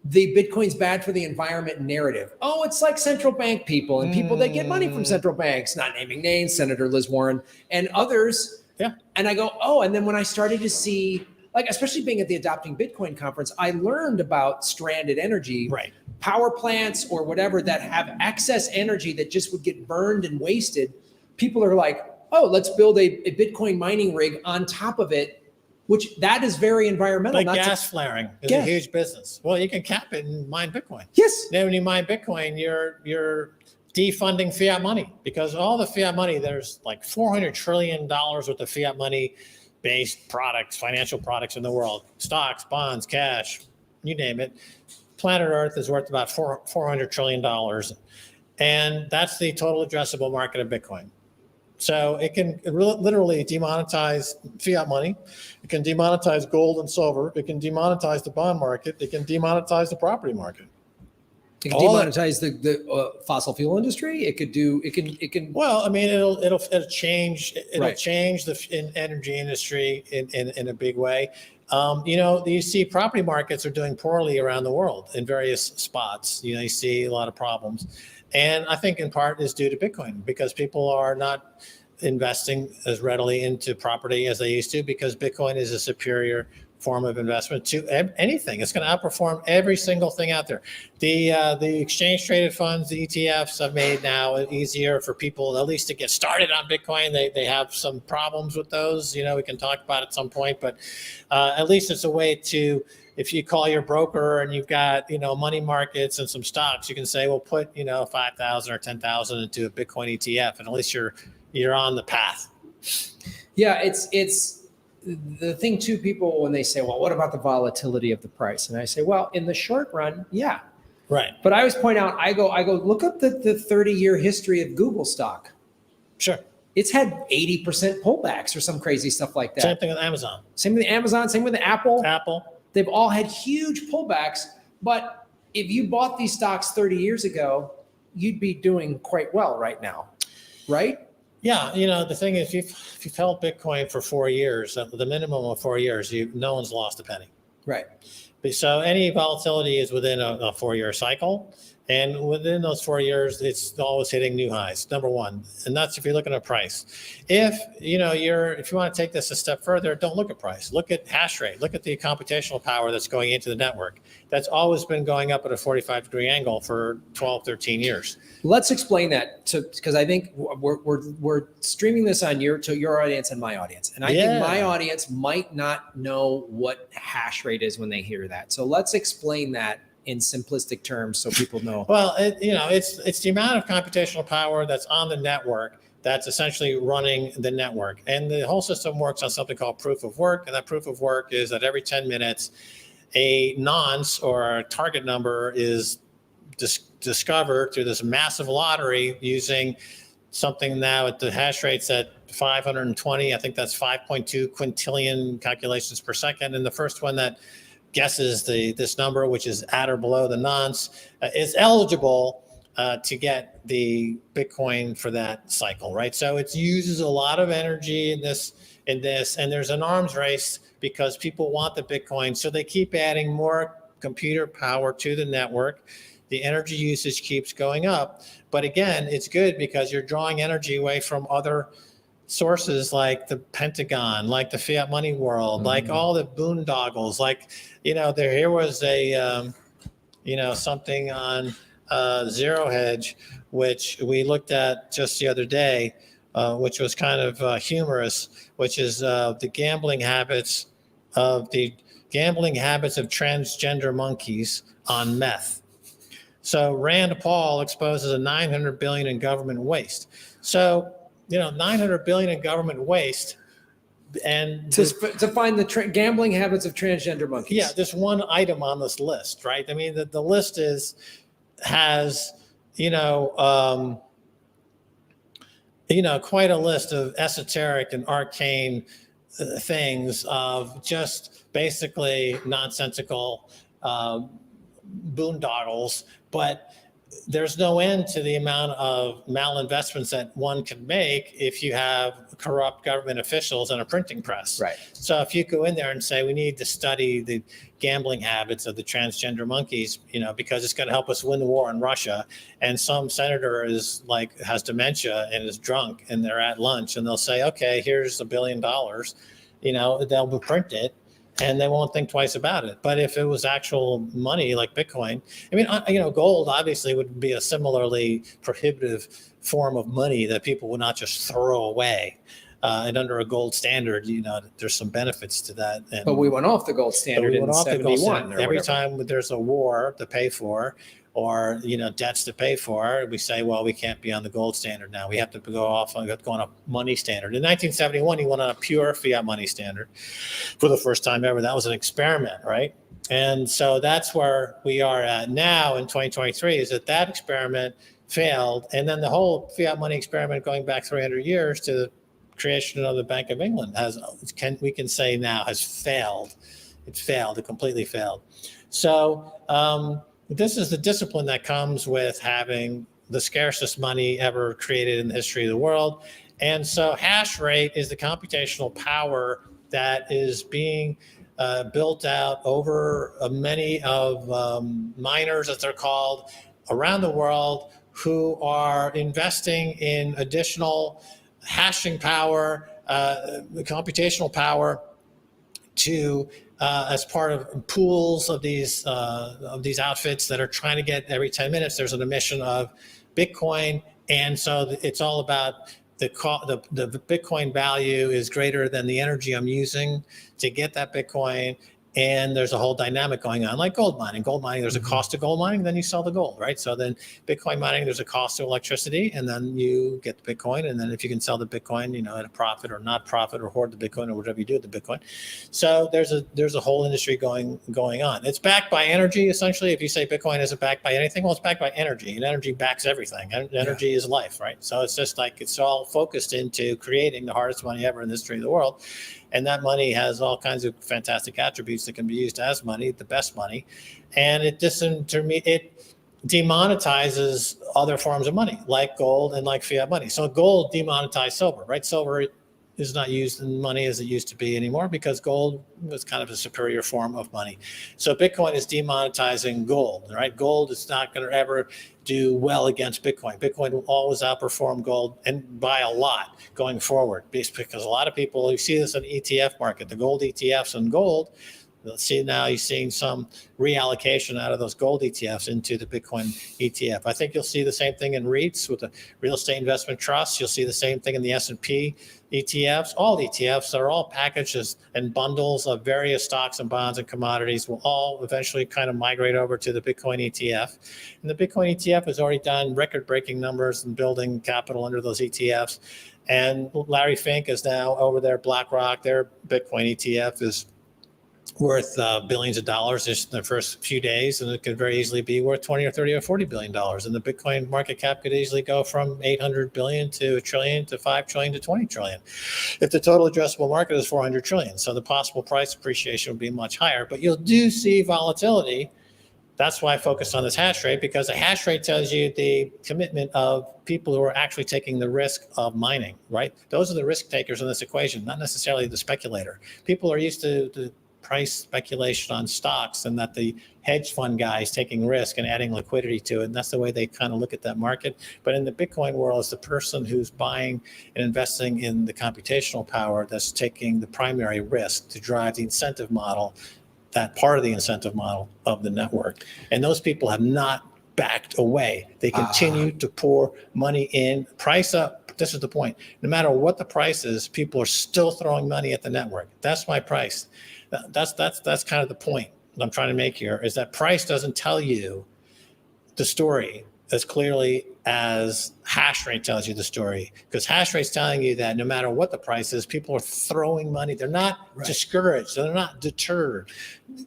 the Bitcoin's bad for the environment narrative? It's like central bank people and people that get money from central banks, not naming names, Senator Liz Warren and others. Yeah. And I go, and then when I started to see, like, especially being at the Adopting Bitcoin conference, I learned about stranded energy, right? Power plants or whatever that have excess energy that just would get burned and wasted. People are like, let's build a Bitcoin mining rig on top of it, which that is very environmental. Like gas flaring is a huge business. Well, you can cap it and mine Bitcoin. Yes. Then when you mine Bitcoin, you're defunding fiat money, because all the fiat money, there's like $400 trillion worth of fiat money based products, financial products in the world, stocks, bonds, cash, you name it. Planet Earth is worth about $400 trillion. And that's the total addressable market of Bitcoin. So it can literally demonetize fiat money. It can demonetize gold and silver. It can demonetize the bond market. It can demonetize the property market. It can demonetize the fossil fuel industry. It can. Well, I mean, it'll change. It'll change the energy industry in a big way. You see property markets are doing poorly around the world in various spots. You see a lot of problems. And I think in part is due to Bitcoin, because people are not investing as readily into property as they used to, because Bitcoin is a superior form of investment to anything. It's going to outperform every single thing out there. The exchange traded funds, the ETFs, have made now it easier for people at least to get started on Bitcoin. They have some problems with those. We can talk about it at some point, but at least it's a way to if you call your broker and you've got, money markets and some stocks, you can say, well, put, 5,000 or 10,000 into a Bitcoin ETF, and at least you're on the path. Yeah, it's the thing too. People, when they say, well, what about the volatility of the price? And I say, well, in the short run, yeah. Right. But I always point out, I go, look up the 30-year history of Google stock. Sure. It's had 80% pullbacks or some crazy stuff like that. Same thing with Amazon. Same with Amazon, same with Apple. Apple. They've all had huge pullbacks. But if you bought these stocks 30 years ago, you'd be doing quite well right now, right? Yeah, the thing is, if you've held Bitcoin for 4 years, the minimum of 4 years, no one's lost a penny. Right. So any volatility is within a 4-year cycle. And within those 4 years, it's always hitting new highs, number one. And that's if you're looking at price. If if you want to take this a step further, don't look at price. Look at hash rate. Look at the computational power that's going into the network. That's always been going up at a 45-degree angle for 12, 13 years. Let's explain that because I think we're streaming this on to your audience and my audience. And I think my audience might not know what hash rate is when they hear that. So let's explain that in simplistic terms so people know. Well, it's the amount of computational power that's on the network that's essentially running the network. And the whole system works on something called proof of work. And that proof of work is that every 10 minutes, a nonce or a target number is discovered through this massive lottery using something now at the hash rate's at 520. I think that's 5.2 quintillion calculations per second. And the first one that guesses this number, which is at or below the nonce, is eligible to get the Bitcoin for that cycle, right? So it uses a lot of energy in this, and there's an arms race because people want the Bitcoin, so they keep adding more computer power to the network. The energy usage keeps going up, but again, it's good because you're drawing energy away from other sources like the Pentagon, like the fiat money world, like all the boondoggles, like, here was a, something on Zero Hedge, which we looked at just the other day, which was kind of humorous, which is the gambling habits of transgender monkeys on meth. So Rand Paul exposes a $900 billion in government waste. So, $900 billion in government waste, and to find the gambling habits of transgender monkeys. Yeah, just one item on this list, right? I mean, the list has quite a list of esoteric and arcane things of just basically nonsensical boondoggles, but there's no end to the amount of malinvestments that one can make if you have corrupt government officials and a printing press. Right. So if you go in there and say, we need to study the gambling habits of the transgender monkeys, because it's going to help us win the war in Russia. And some senator has dementia and is drunk and they're at lunch and they'll say, okay, here's $1 billion, they'll print it. And they won't think twice about it. But if it was actual money like Bitcoin, gold obviously would be a similarly prohibitive form of money that people would not just throw away. And under a gold standard, there's some benefits to that. But we went off the gold standard in 71. Every time there's a war to pay for, or debts to pay for, we say, well, we can't be on the gold standard now. We have to go on a money standard. In 1971, he went on a pure fiat money standard for the first time ever. That was an experiment, right? And so that's where we are at now in 2023, is that experiment failed. And then the whole fiat money experiment going back 300 years to the creation of the Bank of England we can say now has failed. It failed. It completely failed. So, this is the discipline that comes with having the scarcest money ever created in the history of the world. And so hash rate is the computational power that is being built out over many of miners, as they're called, around the world, who are investing in additional hashing power, computational power, to as part of pools of these outfits that are trying to get every 10 minutes. There's an emission of Bitcoin, and so it's all about the Bitcoin value is greater than the energy I'm using to get that Bitcoin, And there's a whole dynamic going on, like gold mining. Gold mining, there's a cost to gold mining, then you sell the gold, right? So then Bitcoin mining, there's a cost to electricity, and then you get the Bitcoin. And then if you can sell the Bitcoin, at a profit or not profit, or hoard the Bitcoin, or whatever you do with the Bitcoin. So there's a whole industry going on. It's backed by energy, essentially. If you say Bitcoin isn't backed by anything, well, it's backed by energy, and energy backs everything. Energy is life, right? So it's just like it's all focused into creating the hardest money ever in the history of the world. And that money has all kinds of fantastic attributes that can be used as money, the best money. And it demonetizes other forms of money, like gold and like fiat money. So gold demonetized silver, right? Silver is not used in money as it used to be anymore because gold was kind of a superior form of money. So Bitcoin is demonetizing gold, right? Gold is not going to ever do well against Bitcoin. Bitcoin will always outperform gold, and by a lot going forward, because a lot of people, you see this in the ETF market, the gold ETFs and gold. Let's see, now you're seeing some reallocation out of those gold ETFs into the Bitcoin ETF. I think you'll see the same thing in REITs with the real estate investment trusts. You'll see the same thing in the S&P ETFs. All ETFs are all packages and bundles of various stocks and bonds and commodities will all eventually kind of migrate over to the Bitcoin ETF. And the Bitcoin ETF has already done record-breaking numbers and building capital under those ETFs. And Larry Fink is now over there, BlackRock, their Bitcoin ETF is worth billions of dollars just in the first few days, and it could very easily be worth 20 or 30 or 40 billion dollars. And the Bitcoin market cap could easily go from 800 billion to a trillion to 5 trillion to 20 trillion if the total addressable market is 400 trillion. So the possible price appreciation would be much higher, but you'll do see volatility. That's why I focused on this hash rate, because the hash rate tells you the commitment of people who are actually taking the risk of mining, right? Those are the risk takers in this equation, not necessarily the speculator. People are used to the price speculation on stocks, and that the hedge fund guy is taking risk and adding liquidity to it. And that's the way they kind of look at that market. But in the Bitcoin world, it's the person who's buying and investing in the computational power that's taking the primary risk to drive the incentive model, that part of the incentive model of the network. And those people have not backed away. They continue to pour money in, price up. This is the point. No matter what the price is, people are still throwing money at the network. That's my price. That's kind of the point that I'm trying to make here, is that price doesn't tell you the story as clearly as hash rate tells you the story, because hash rate's telling you that no matter what the price is, people are throwing money. They're not discouraged. They're not deterred.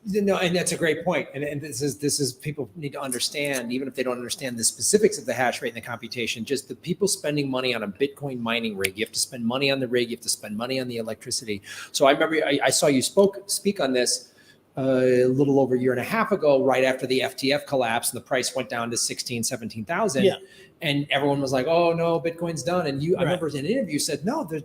No, and that's a great point. And this is people need to understand, even if they don't understand the specifics of the hash rate and the computation, just the people spending money on a Bitcoin mining rig. You have to spend money on the rig. You have to spend money on the electricity. So I remember I saw you speak on this a little over a year and a half ago, right after the FTF collapse, and the price went down to 16, 17,000. Yeah. And everyone was like, oh no, Bitcoin's done. And I remember in an interview you said, no, the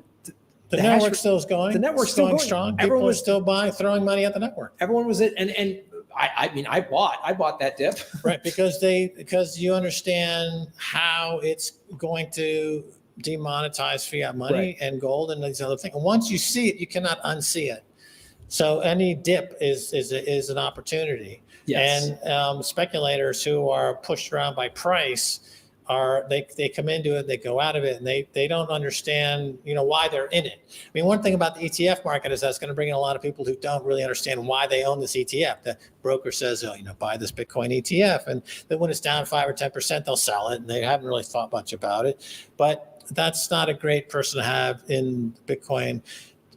network still is going. The network's still going strong. People are still throwing money at the network. Everyone was it. And I mean, I bought that dip. Right. Because you understand how it's going to demonetize fiat money and gold and these other things. And once you see it, you cannot unsee it. So any dip is an opportunity. Yes. And speculators who are pushed around by price they come into it, they go out of it, and they don't understand why they're in it. I mean, one thing about the ETF market is that's going to bring in a lot of people who don't really understand why they own this ETF. The broker says, buy this Bitcoin ETF, and then when it's down 5 or 10%, they'll sell it, and they haven't really thought much about it. But that's not a great person to have in Bitcoin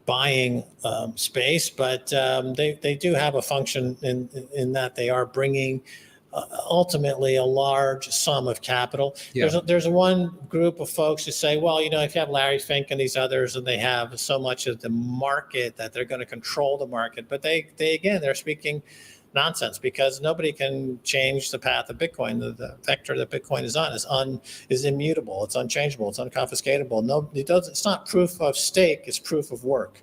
buying space, but they do have a function in that they are bringing ultimately a large sum of capital. Yeah. There's one group of folks who say, well, if you have Larry Fink and these others, and they have so much of the market that they're going to control the market, but they're speaking nonsense, because nobody can change the path of Bitcoin. The vector that Bitcoin is on is immutable. It's unchangeable. It's unconfiscatable. No, it's not proof of stake. It's proof of work.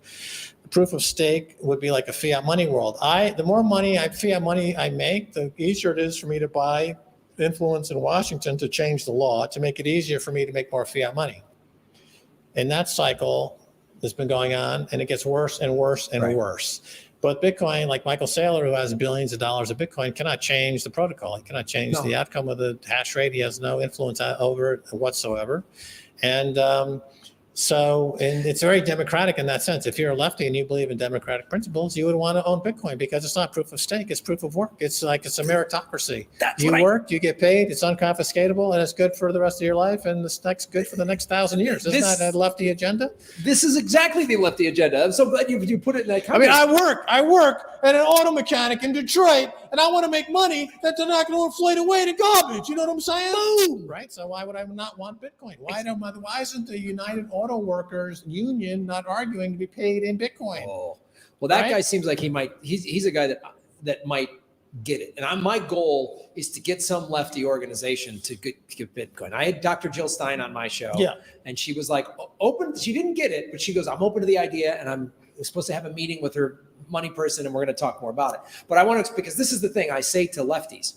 Proof of stake would be like a fiat money world. The more fiat money I make, the easier it is for me to buy influence in Washington to change the law, to make it easier for me to make more fiat money. And that cycle has been going on, and it gets worse and worse and worse. But Bitcoin, like Michael Saylor, who has billions of dollars of Bitcoin, cannot change the protocol. He cannot change the outcome of the hash rate. He has no influence over it whatsoever. And So, and it's very democratic in that sense. If you're a lefty and you believe in democratic principles, you would want to own Bitcoin because it's not proof of stake, it's proof of work. It's a meritocracy. You work, you get paid, it's unconfiscatable, and it's good for the rest of your life, and it's good for the next 1,000 years. Isn't that a lefty agenda? This is exactly the lefty agenda. I'm so glad you put it in that context. I mean, I work at an auto mechanic in Detroit, and I want to make money that they're not going to inflate away to garbage. You know what I'm saying? Boom. Right. So why would I not want Bitcoin? Why isn't the United Auto Workers Union not arguing to be paid in Bitcoin? Oh, well, that guy seems like he's a guy that might get it. And my goal is to get some lefty organization to get Bitcoin. I had Dr. Jill Stein on my show, and she was like open. She didn't get it, but she goes, "I'm open to the idea," and I'm supposed to have a meeting with her money person, and we're going to talk more about it. But I want to, because this is the thing I say to lefties.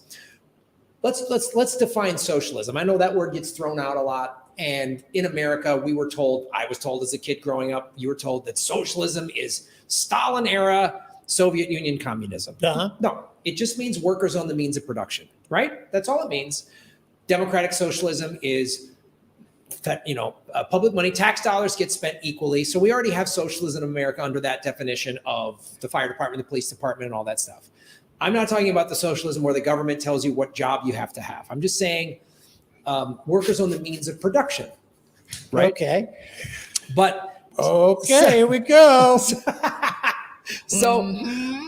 Let's define socialism. I know that word gets thrown out a lot. And in America, I was told as a kid growing up, you were told that socialism is Stalin era Soviet Union communism. No, it just means workers own the means of production, right? That's all it means. Democratic socialism is that, public money, tax dollars get spent equally. So we already have socialism in America under that definition of the fire department, the police department, and all that stuff. I'm not talking about the socialism where the government tells you what job you have to have. I'm just saying workers own the means of production, right? Okay. But here we go. So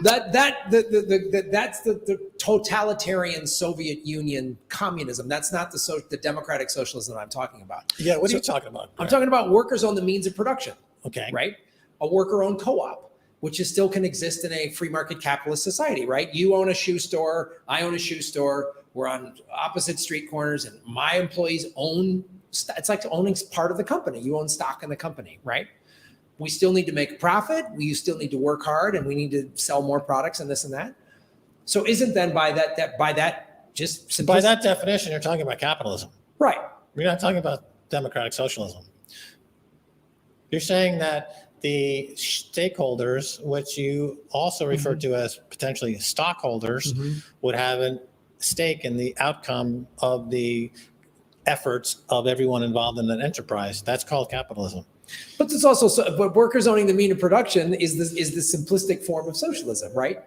that's the totalitarian Soviet Union communism. That's not the democratic socialism that I'm talking about. Yeah, what are you talking about? I'm talking about workers own the means of production. Okay. Right? A worker-owned co-op, which still can exist in a free market capitalist society, right? You own a shoe store, I own a shoe store. We're on opposite street corners, and my employees own. It's like owning part of the company. You own stock in the company, right? We still need to make a profit. We still need to work hard, and we need to sell more products and this and that. So, isn't then by that just simplistic? By that definition, you're talking about capitalism, right? You're not talking about democratic socialism. You're saying that the stakeholders, which you also refer to as potentially stockholders, would have a stake in the outcome of the efforts of everyone involved in that enterprise. That's called capitalism. But it's also but workers owning the means of production is the simplistic form of socialism, right?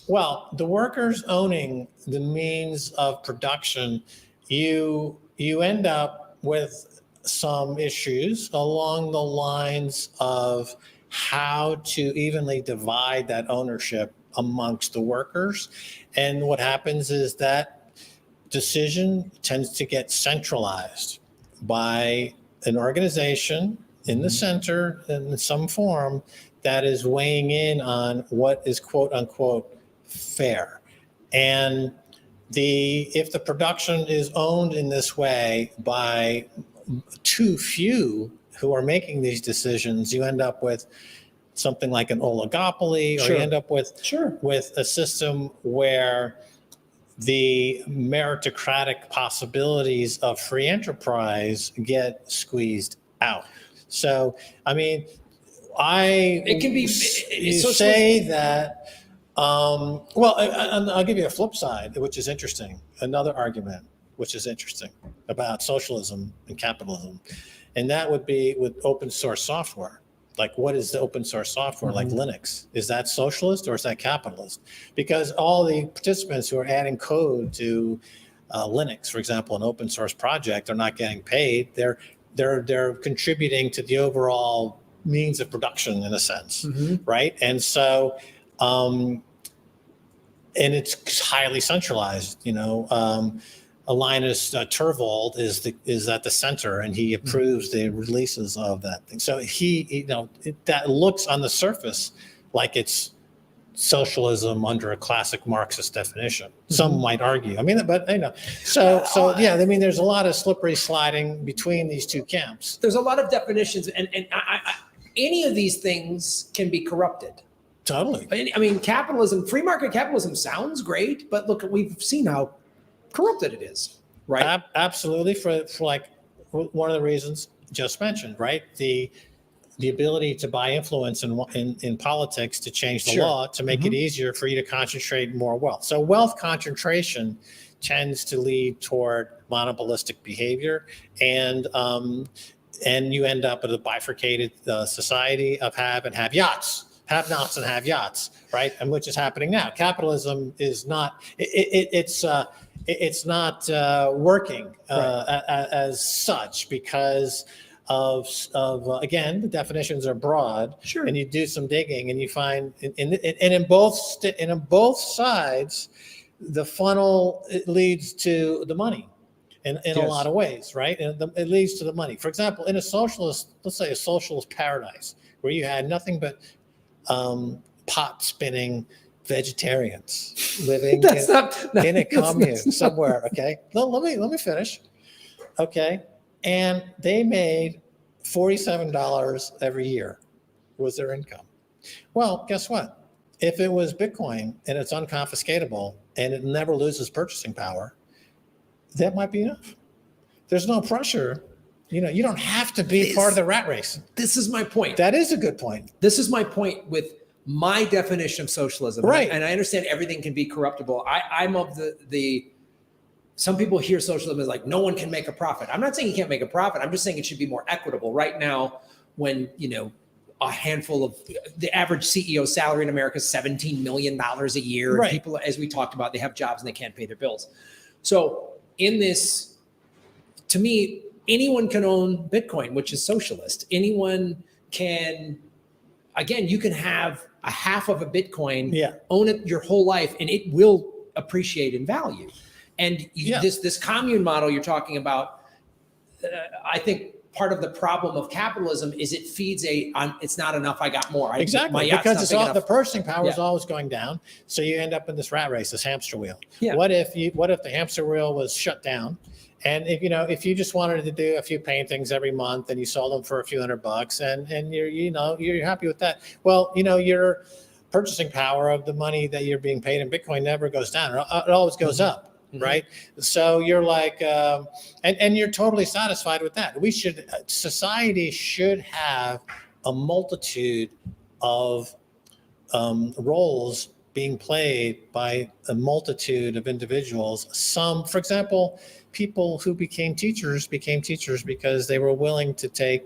Well, the workers owning the means of production, you end up with some issues along the lines of how to evenly divide that ownership amongst the workers. And what happens is that decision tends to get centralized by an organization in the center in some form that is weighing in on what is quote unquote fair. And if the production is owned in this way by too few who are making these decisions, you end up with something like an oligopoly, or you end up with a system where the meritocratic possibilities of free enterprise get squeezed out. So, I mean, it can be say that. I'll give you a flip side, which is interesting. Another argument, which is interesting about socialism and capitalism, and that would be with open source software. Like, what is the open source software, like Linux? Is that socialist or is that capitalist? Because all the participants who are adding code to Linux, for example, an open source project, are not getting paid. They're contributing to the overall means of production in a sense, right? And so, and it's highly centralized. Linus Torvald is at the center, and he approves the releases of that thing. So that looks on the surface like it's socialism under a classic Marxist definition. Some might argue. I mean, but there's a lot of slippery sliding between these two camps. There's a lot of definitions, and any of these things can be corrupted. Totally. I mean, capitalism, free market capitalism sounds great, but look, we've seen how corrupted it is, right? Absolutely. For like one of the reasons just mentioned, right? The ability to buy influence in politics to change the law to make it easier for you to concentrate more wealth. So wealth concentration tends to lead toward monopolistic behavior, and and you end up with a bifurcated society of have and have yachts. Have nots and have yachts, right? And which is happening now. Capitalism is not, it's not working as such because of again, the definitions are broad. Sure. And you do some digging and you find, in both sides, the funnel, it leads to the money in a lot of ways, right? And it leads to the money. For example, in a socialist, let's say a socialist paradise where you had nothing but pot spinning vegetarians living in a commune somewhere. Okay, no, let me finish. Okay, and they made $47 every year was their income. Well, guess what? If it was Bitcoin and it's unconfiscatable and it never loses purchasing power, that might be enough. There's no pressure. You don't have to be part of the rat race. This is my point. That is a good point. This is my point with my definition of socialism. Right. And I understand everything can be corruptible. I'm of the some people hear socialism as like no one can make a profit. I'm not saying you can't make a profit. I'm just saying it should be more equitable. Right now, when a handful of the average CEO salary in America is $17 million a year. Right. And people, as we talked about, they have jobs and they can't pay their bills. So in this, to me, anyone can own Bitcoin, which is socialist. Anyone can, again, you can have a half of a Bitcoin, own it your whole life, and it will appreciate in value. And this commune model you're talking about, I think part of the problem of capitalism is it feeds it's not enough, I got more. Exactly, because the purchasing power is always going down. So you end up in this rat race, this hamster wheel. Yeah. What if the hamster wheel was shut down? And if you just wanted to do a few paintings every month and you sold them for a few $100 and you're happy with that. Well, your purchasing power of the money that you're being paid in Bitcoin never goes down. It always goes up. Mm-hmm. Right. So you're like, and you're totally satisfied with that. Society should have a multitude of roles being played by a multitude of individuals. Some, for example, people who became teachers because they were willing to take,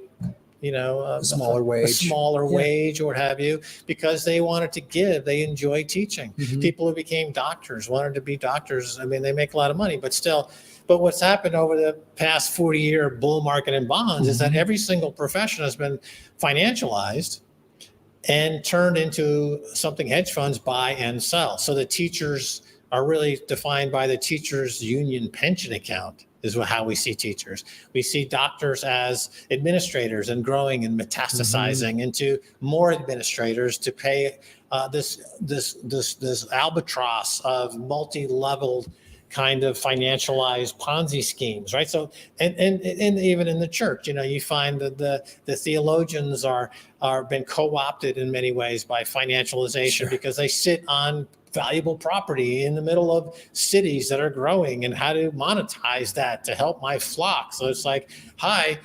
a smaller wage or what have you, because they wanted to give, they enjoy teaching. Mm-hmm. People who became doctors wanted to be doctors. I mean, they make a lot of money, but what's happened over the past 40-year bull market in bonds is that every single profession has been financialized and turned into something hedge funds buy and sell. So the teachers are really defined by the teachers' union pension account is how we see teachers. We see doctors as administrators and growing and metastasizing into more administrators to pay this albatross of multi-leveled kind of financialized Ponzi schemes, right? So, and even in the church, you find that the theologians are been co-opted in many ways by financialization because they sit on valuable property in the middle of cities that are growing and how to monetize that to help my flock. So it's like, hi,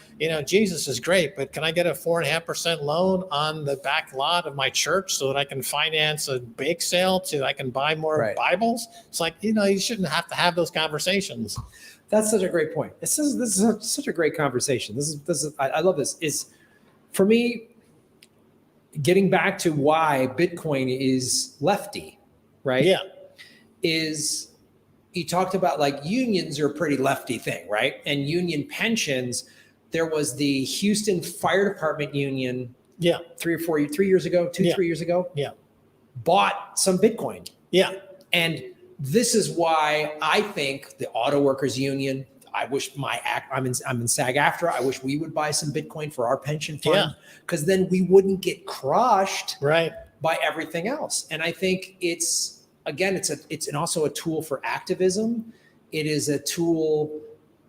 Jesus is great, but can I get a 4.5% loan on the back lot of my church so that I can finance a bake sale I can buy more Bibles? It's like, you shouldn't have to have those conversations. That's such a great point. This is such a great conversation. This is I love this. Is for me, getting back to why Bitcoin is lefty. Right? Yeah. Is you talked about like unions are a pretty lefty thing, right? And union pensions, there was the Houston Fire Department union 3 years ago, 3 years ago. Yeah. Bought some Bitcoin. Yeah. And this is why I think the auto workers union, I wish I'm in SAG-AFTRA. I wish we would buy some Bitcoin for our pension fund because then we wouldn't get crushed. Right. By everything else. And I think it's also a tool for activism. It is a tool,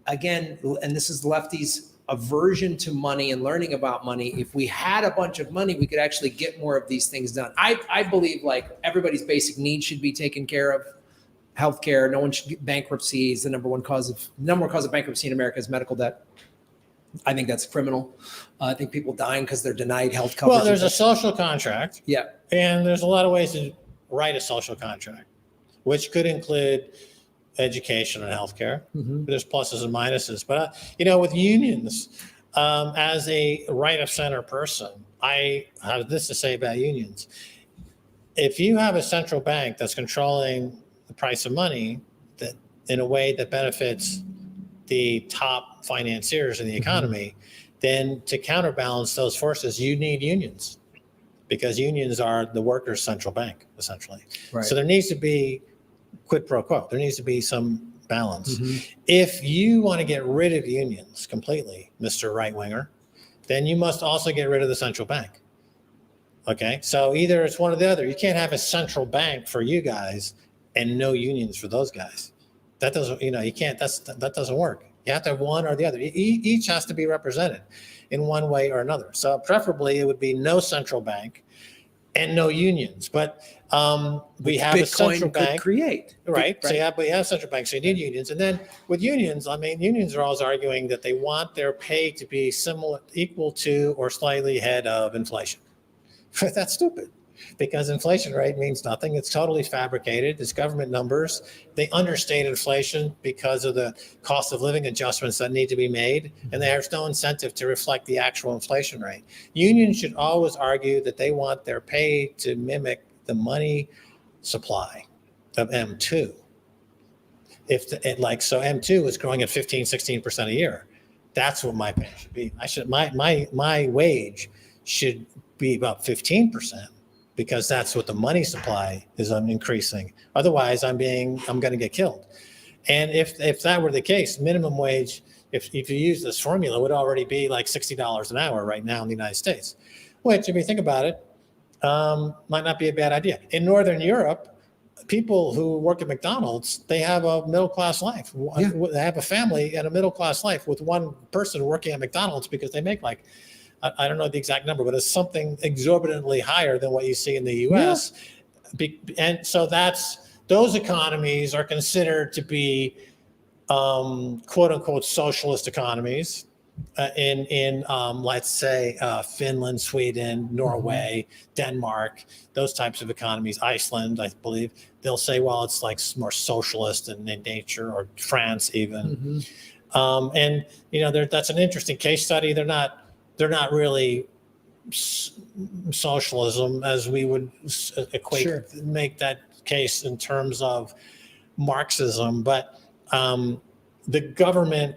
again, and this is lefties' aversion to money and learning about money. If we had a bunch of money, we could actually get more of these things done. I believe like everybody's basic needs should be taken care of. Healthcare, no one should get bankruptcy. Is the number one cause of bankruptcy in America is medical debt. I think that's criminal. I think people dying because they're denied health coverage. Well, there's a social contract. Yeah. And there's a lot of ways to write a social contract, which could include education and healthcare. Mm-hmm. There's pluses and minuses. But, with unions, as a right of center person, I have this to say about unions. If you have a central bank that's controlling the price of money that in a way that benefits the top financiers in the economy, then to counterbalance those forces, you need unions, because unions are the workers' central bank, essentially. Right. So there needs to be quid pro quo. There needs to be some balance. Mhm. If you want to get rid of unions completely, Mr. Right Winger, then you must also get rid of the central bank. Okay, so either it's one or the other. You can't have a central bank for you guys and no unions for those guys. That doesn't, you can't. That doesn't work. You have to have one or the other. Each has to be represented in one way or another. So preferably it would be no central bank and no unions. But we have a central Bitcoin could bank, create. right? So we have central banks. So you need unions. And then with unions, unions are always arguing that they want their pay to be similar, equal to, or slightly ahead of inflation. That's stupid, because inflation rate means nothing. It's totally fabricated. It's government numbers. They understate inflation because of the cost of living adjustments that need to be made, and there's no incentive to reflect the actual inflation rate. Unions should always argue that they want their pay to mimic the money supply of M2. So M2 is growing at 15-16% a year. That's what my pay should be. My wage should be about 15%, because that's what the money supply is increasing. Otherwise, I'm going to get killed. And if that were the case, minimum wage, if you use this formula, would already be like $60 an hour right now in the United States, which, if you think about it, might not be a bad idea. In Northern Europe, people who work at McDonald's, they have a middle-class life. Yeah. They have a family and a middle-class life with one person working at McDonald's, because they make like, I don't know the exact number, but it's something exorbitantly higher than what you see in the U.S. Yeah. And so those economies are considered to be quote unquote socialist economies in let's say Finland, Sweden, Norway, Denmark, those types of economies. Iceland, I believe, they'll say, well, it's like more socialist in nature, or France even. And that's an interesting case study. They're not really socialism as we would make that case in terms of Marxism. But the government,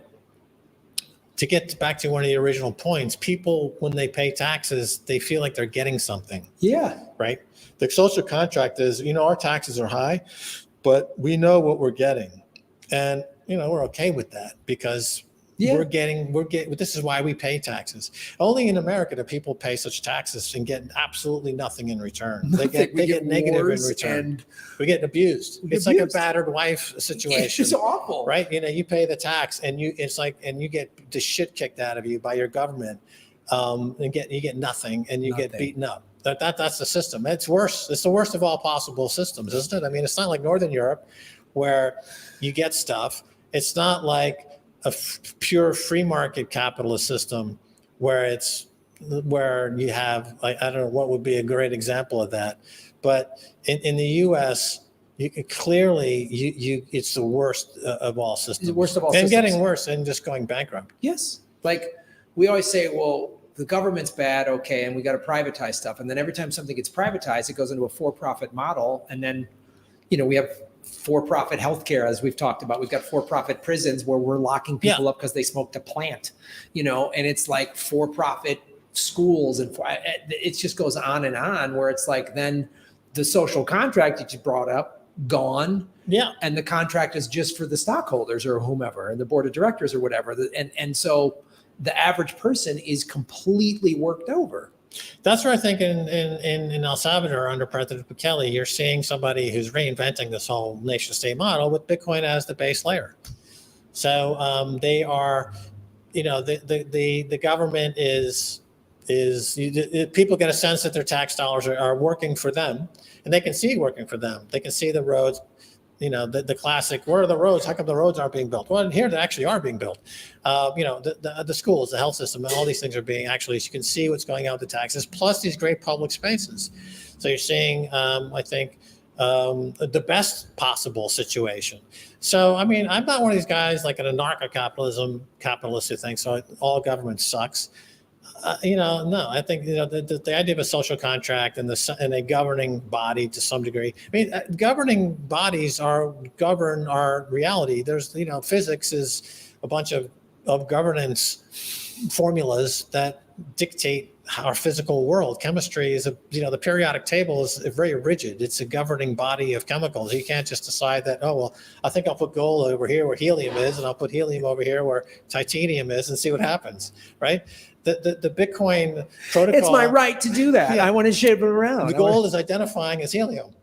to get back to one of the original points, people, when they pay taxes, they feel like they're getting something. Yeah. Right? The social contract is, our taxes are high, but we know what we're getting. And, we're okay with that, because we're getting, this is why we pay taxes. Only in America do people pay such taxes and get absolutely nothing in return. They get negative in return. We get abused. It's like a battered wife situation. It's awful. Right? You pay the tax and you get the shit kicked out of you by your government. And you get nothing, and you get beaten up. That's the system. It's worse. It's the worst of all possible systems, isn't it? It's not like Northern Europe where you get stuff. It's not like a pure free market capitalist system where you have, I don't know what would be a great example of that, but in the U.S., it's the worst of all systems. It's the worst of all systems. And getting worse and just going bankrupt. Yes. Like we always say, well, the government's bad, okay, and we got to privatize stuff. And then every time something gets privatized, it goes into a for-profit model. And then, we have for-profit healthcare, as we've talked about. We've got for-profit prisons where we're locking people up because they smoked a plant, and it's like for-profit schools, and it just goes on and on, where it's like then the social contract that you brought up, gone. Yeah. And the contract is just for the stockholders or whomever, and the board of directors or whatever. And so the average person is completely worked over. That's where I think in El Salvador under President Bukele, you're seeing somebody who's reinventing this whole nation state model with Bitcoin as the base layer. So they are, the government is people get a sense that their tax dollars are working for them, and they can see working for them. They can see the roads. The classic, where are the roads? How come the roads aren't being built? Well, here they actually are being built. The schools, the health system, and all these things are being actually, so you can see what's going out with the taxes, plus these great public spaces. So you're seeing, I think, the best possible situation. So, I mean, I'm not one of these guys like an capitalist who thinks all government sucks. No, I think the idea of a social contract and a governing body to some degree. I mean, governing bodies govern our reality. There's physics is a bunch of governance formulas that dictate our physical world. Chemistry is the periodic table is very rigid. It's a governing body of chemicals. You can't just decide that, oh, well, I think I'll put gold over here where helium is, and I'll put helium over here where titanium is and see what happens, right? The Bitcoin protocol. It's my right to do that. Yeah. I want to shape it around. The gold is identifying as helium.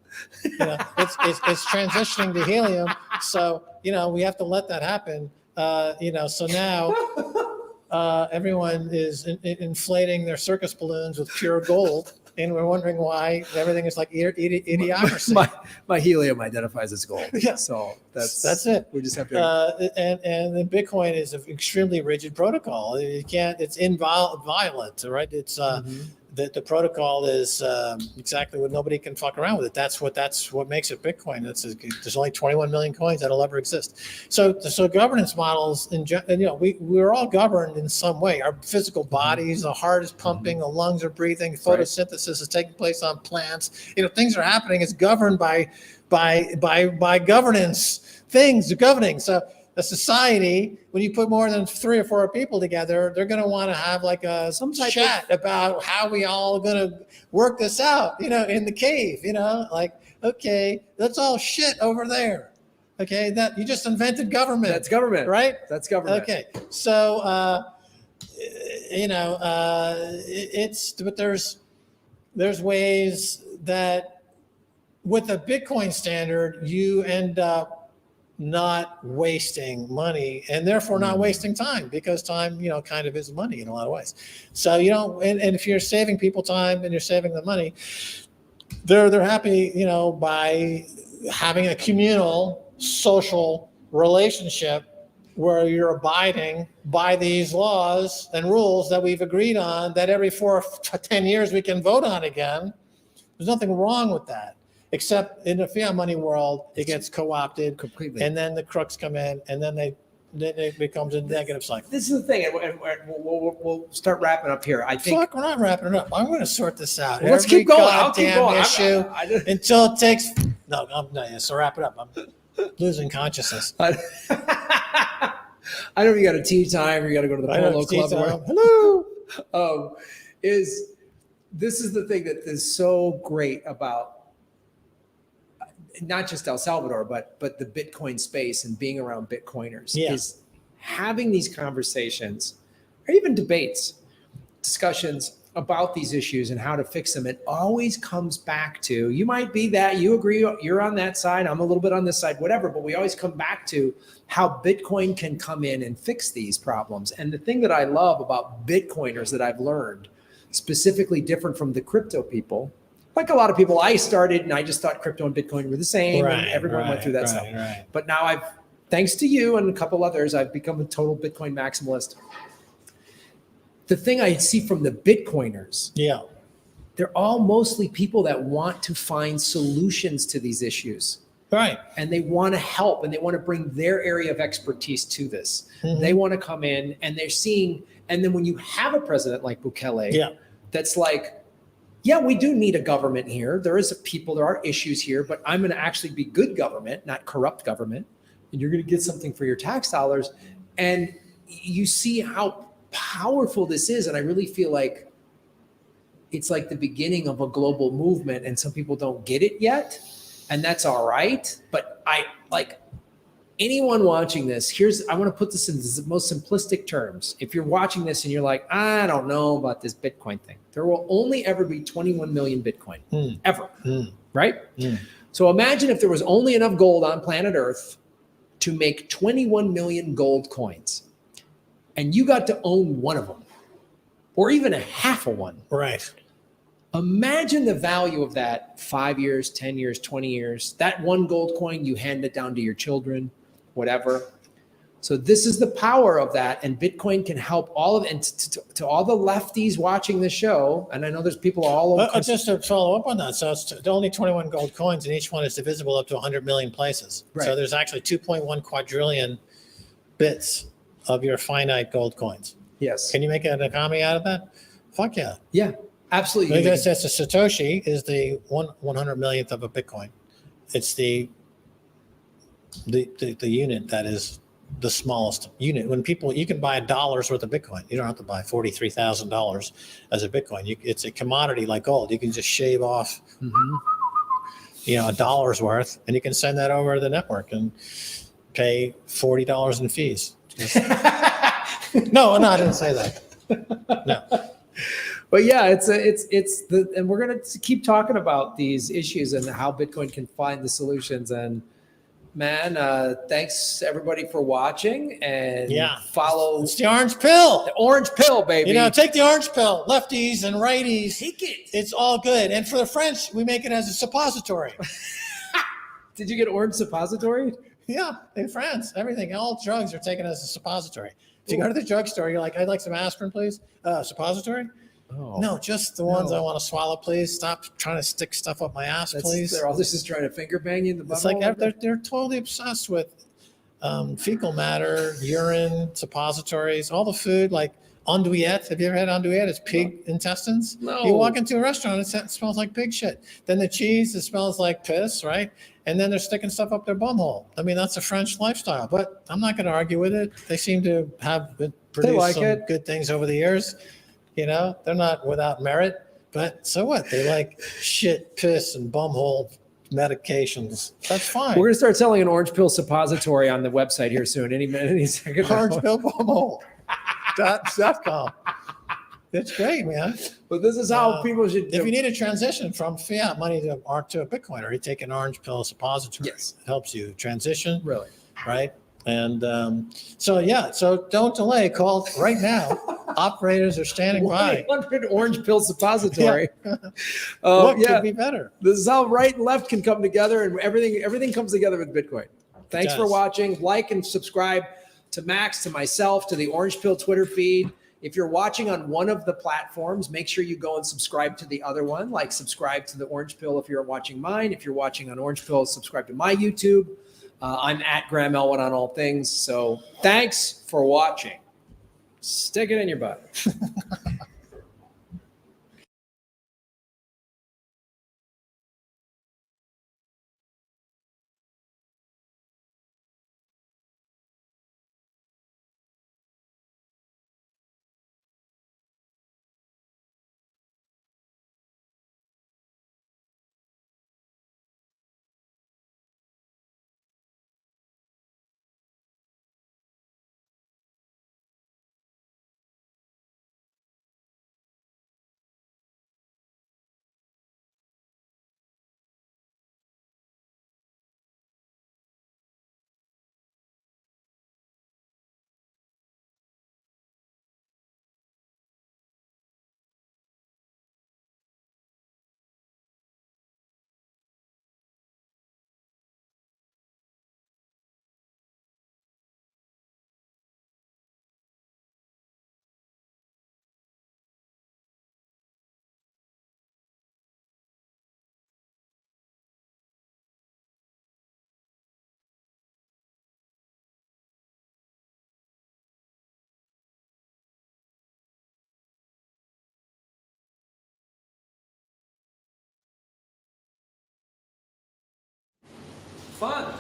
It's transitioning to helium. So, we have to let that happen. So now everyone is inflating their circus balloons with pure gold, and we're wondering why everything is like idiocracy. My helium identifies as gold. Yeah. So that's it. We just have to. And then Bitcoin is an extremely rigid protocol. It's inviolate, right? It's the protocol is exactly what nobody can fuck around with it. That's what makes it Bitcoin. There's only 21 million coins that'll ever exist. So governance models we're all governed in some way. Our physical bodies, the heart is pumping, the lungs are breathing, photosynthesis is taking place on plants. Things are happening. It's governed by governance things governing. So a society, when you put more than 3 or 4 people together, they're going to want to have like some chat about how we all going to work this out, in the cave, like, okay, that's all shit over there. Okay. That you just invented government. That's government, right? That's government. Okay. So, but there's ways that with a Bitcoin standard, you end up not wasting money and therefore not wasting time, because time, kind of is money in a lot of ways. So, and if you're saving people time and you're saving them money, they're happy, by having a communal social relationship where you're abiding by these laws and rules that we've agreed on, that every 4 to 10 years we can vote on again. There's nothing wrong with that. Except in the fiat money world, it gets co-opted completely, and then the crooks come in, and then it becomes a negative cycle. This is the thing, and we'll start wrapping up here. I think. Fuck, we're not wrapping it up. I'm going to sort this out. Well, let's keep going. I'll keep going. Issue until it takes. No, so wrap it up. I'm losing consciousness. I know you got a tea time, or you got to go to the polo club. Hello. This is the thing that is so great about not just El Salvador, but the Bitcoin space and being around Bitcoiners is having these conversations or even discussions about these issues and how to fix them. It always comes back to, you might be that, you agree, you're on that side, I'm a little bit on this side, whatever, but we always come back to how Bitcoin can come in and fix these problems. And the thing that I love about Bitcoiners that I've learned, specifically different from the crypto people, like a lot of people, I started and I just thought crypto and Bitcoin were the same. And everyone went through that stuff. Right. But now thanks to you and a couple others, I've become a total Bitcoin maximalist. The thing I see from the Bitcoiners, they're all mostly people that want to find solutions to these issues. Right. And they want to help and they want to bring their area of expertise to this. They want to come in and they're seeing, and then when you have a president like Bukele, that's like, yeah, we do need a government here. There are issues here, but I'm going to actually be good government, not corrupt government. And you're going to get something for your tax dollars. And you see how powerful this is. And I really feel like it's like the beginning of a global movement and some people don't get it yet. And that's all right. But anyone watching this, I want to put this in the most simplistic terms. If you're watching this and you're like, I don't know about this Bitcoin thing, there will only ever be 21 million Bitcoin, ever, right? So imagine if there was only enough gold on planet Earth to make 21 million gold coins, and you got to own one of them, or even a half of one. Right. Imagine the value of that 5 years, 10 years, 20 years. That one gold coin, you hand it down to your children, whatever. So this is the power of that, and Bitcoin can help all of. And to all the lefties watching the show, and I know there's people all over. Just to follow up on that, so it's only 21 gold coins, and each one is divisible up to 100 million places. Right. So there's actually 2.1 quadrillion bits of your finite gold coins. Yes. Can you make an economy out of that? Fuck yeah. Yeah, absolutely. Because that's a Satoshi is the 100 millionth of a Bitcoin. It's the unit that is the smallest unit. When people, you can buy $1 worth of Bitcoin. You don't have to buy $43,000 as a Bitcoin. It's a commodity like gold. You can just shave off, $1 worth, and you can send that over to the network and pay $40 in fees. No, I didn't say that. No. But yeah, and we're going to keep talking about these issues and how Bitcoin can find the solutions. And man, thanks everybody for watching, and follow. It's the orange pill. The orange pill, baby. Take the orange pill, lefties and righties. Take it. It's all good. And for the French, we make it as a suppository. Did you get orange suppository? Yeah, in France, everything, all drugs are taken as a suppository. If you go to the drugstore, you're like, I'd like some aspirin, please. Suppository? Oh. No, just the ones I want to swallow, please. Stop trying to stick stuff up my ass, please. They're all just trying to finger bang you in the butt. It's like they're totally obsessed with fecal matter, urine, suppositories, all the food, like andouillette. Have you ever had andouillette? It's pig intestines. No. You walk into a restaurant, it smells like pig shit. Then the cheese, it smells like piss, right? And then they're sticking stuff up their bumhole. I mean, that's a French lifestyle, but I'm not going to argue with it. They seem to have produced some good things over the years. They're not without merit, but so what? They like shit, piss, and bumhole medications. That's fine. We're going to start selling an orange pill suppository on the website here soon. Any second. orangepillbumhole.com. It's great, man. But this is how people should. If you need a transition from fiat money to a Bitcoin, or you take an orange pill suppository, yes, it helps you transition. Really, right? And so don't delay. Call right now. Operators are standing by. 100 orange pill suppository. What could be better? This is how right and left can come together, and everything comes together with Bitcoin. Thanks for watching. Like and subscribe to Max, to myself, to the Orange Pill Twitter feed. If you're watching on one of the platforms, make sure you go and subscribe to the other one. Like subscribe to the Orange Pill if you're watching mine. If you're watching on Orange Pill, subscribe to my YouTube. I'm at Graham Elwood on all things. So thanks for watching. Stick it in your butt. Fun.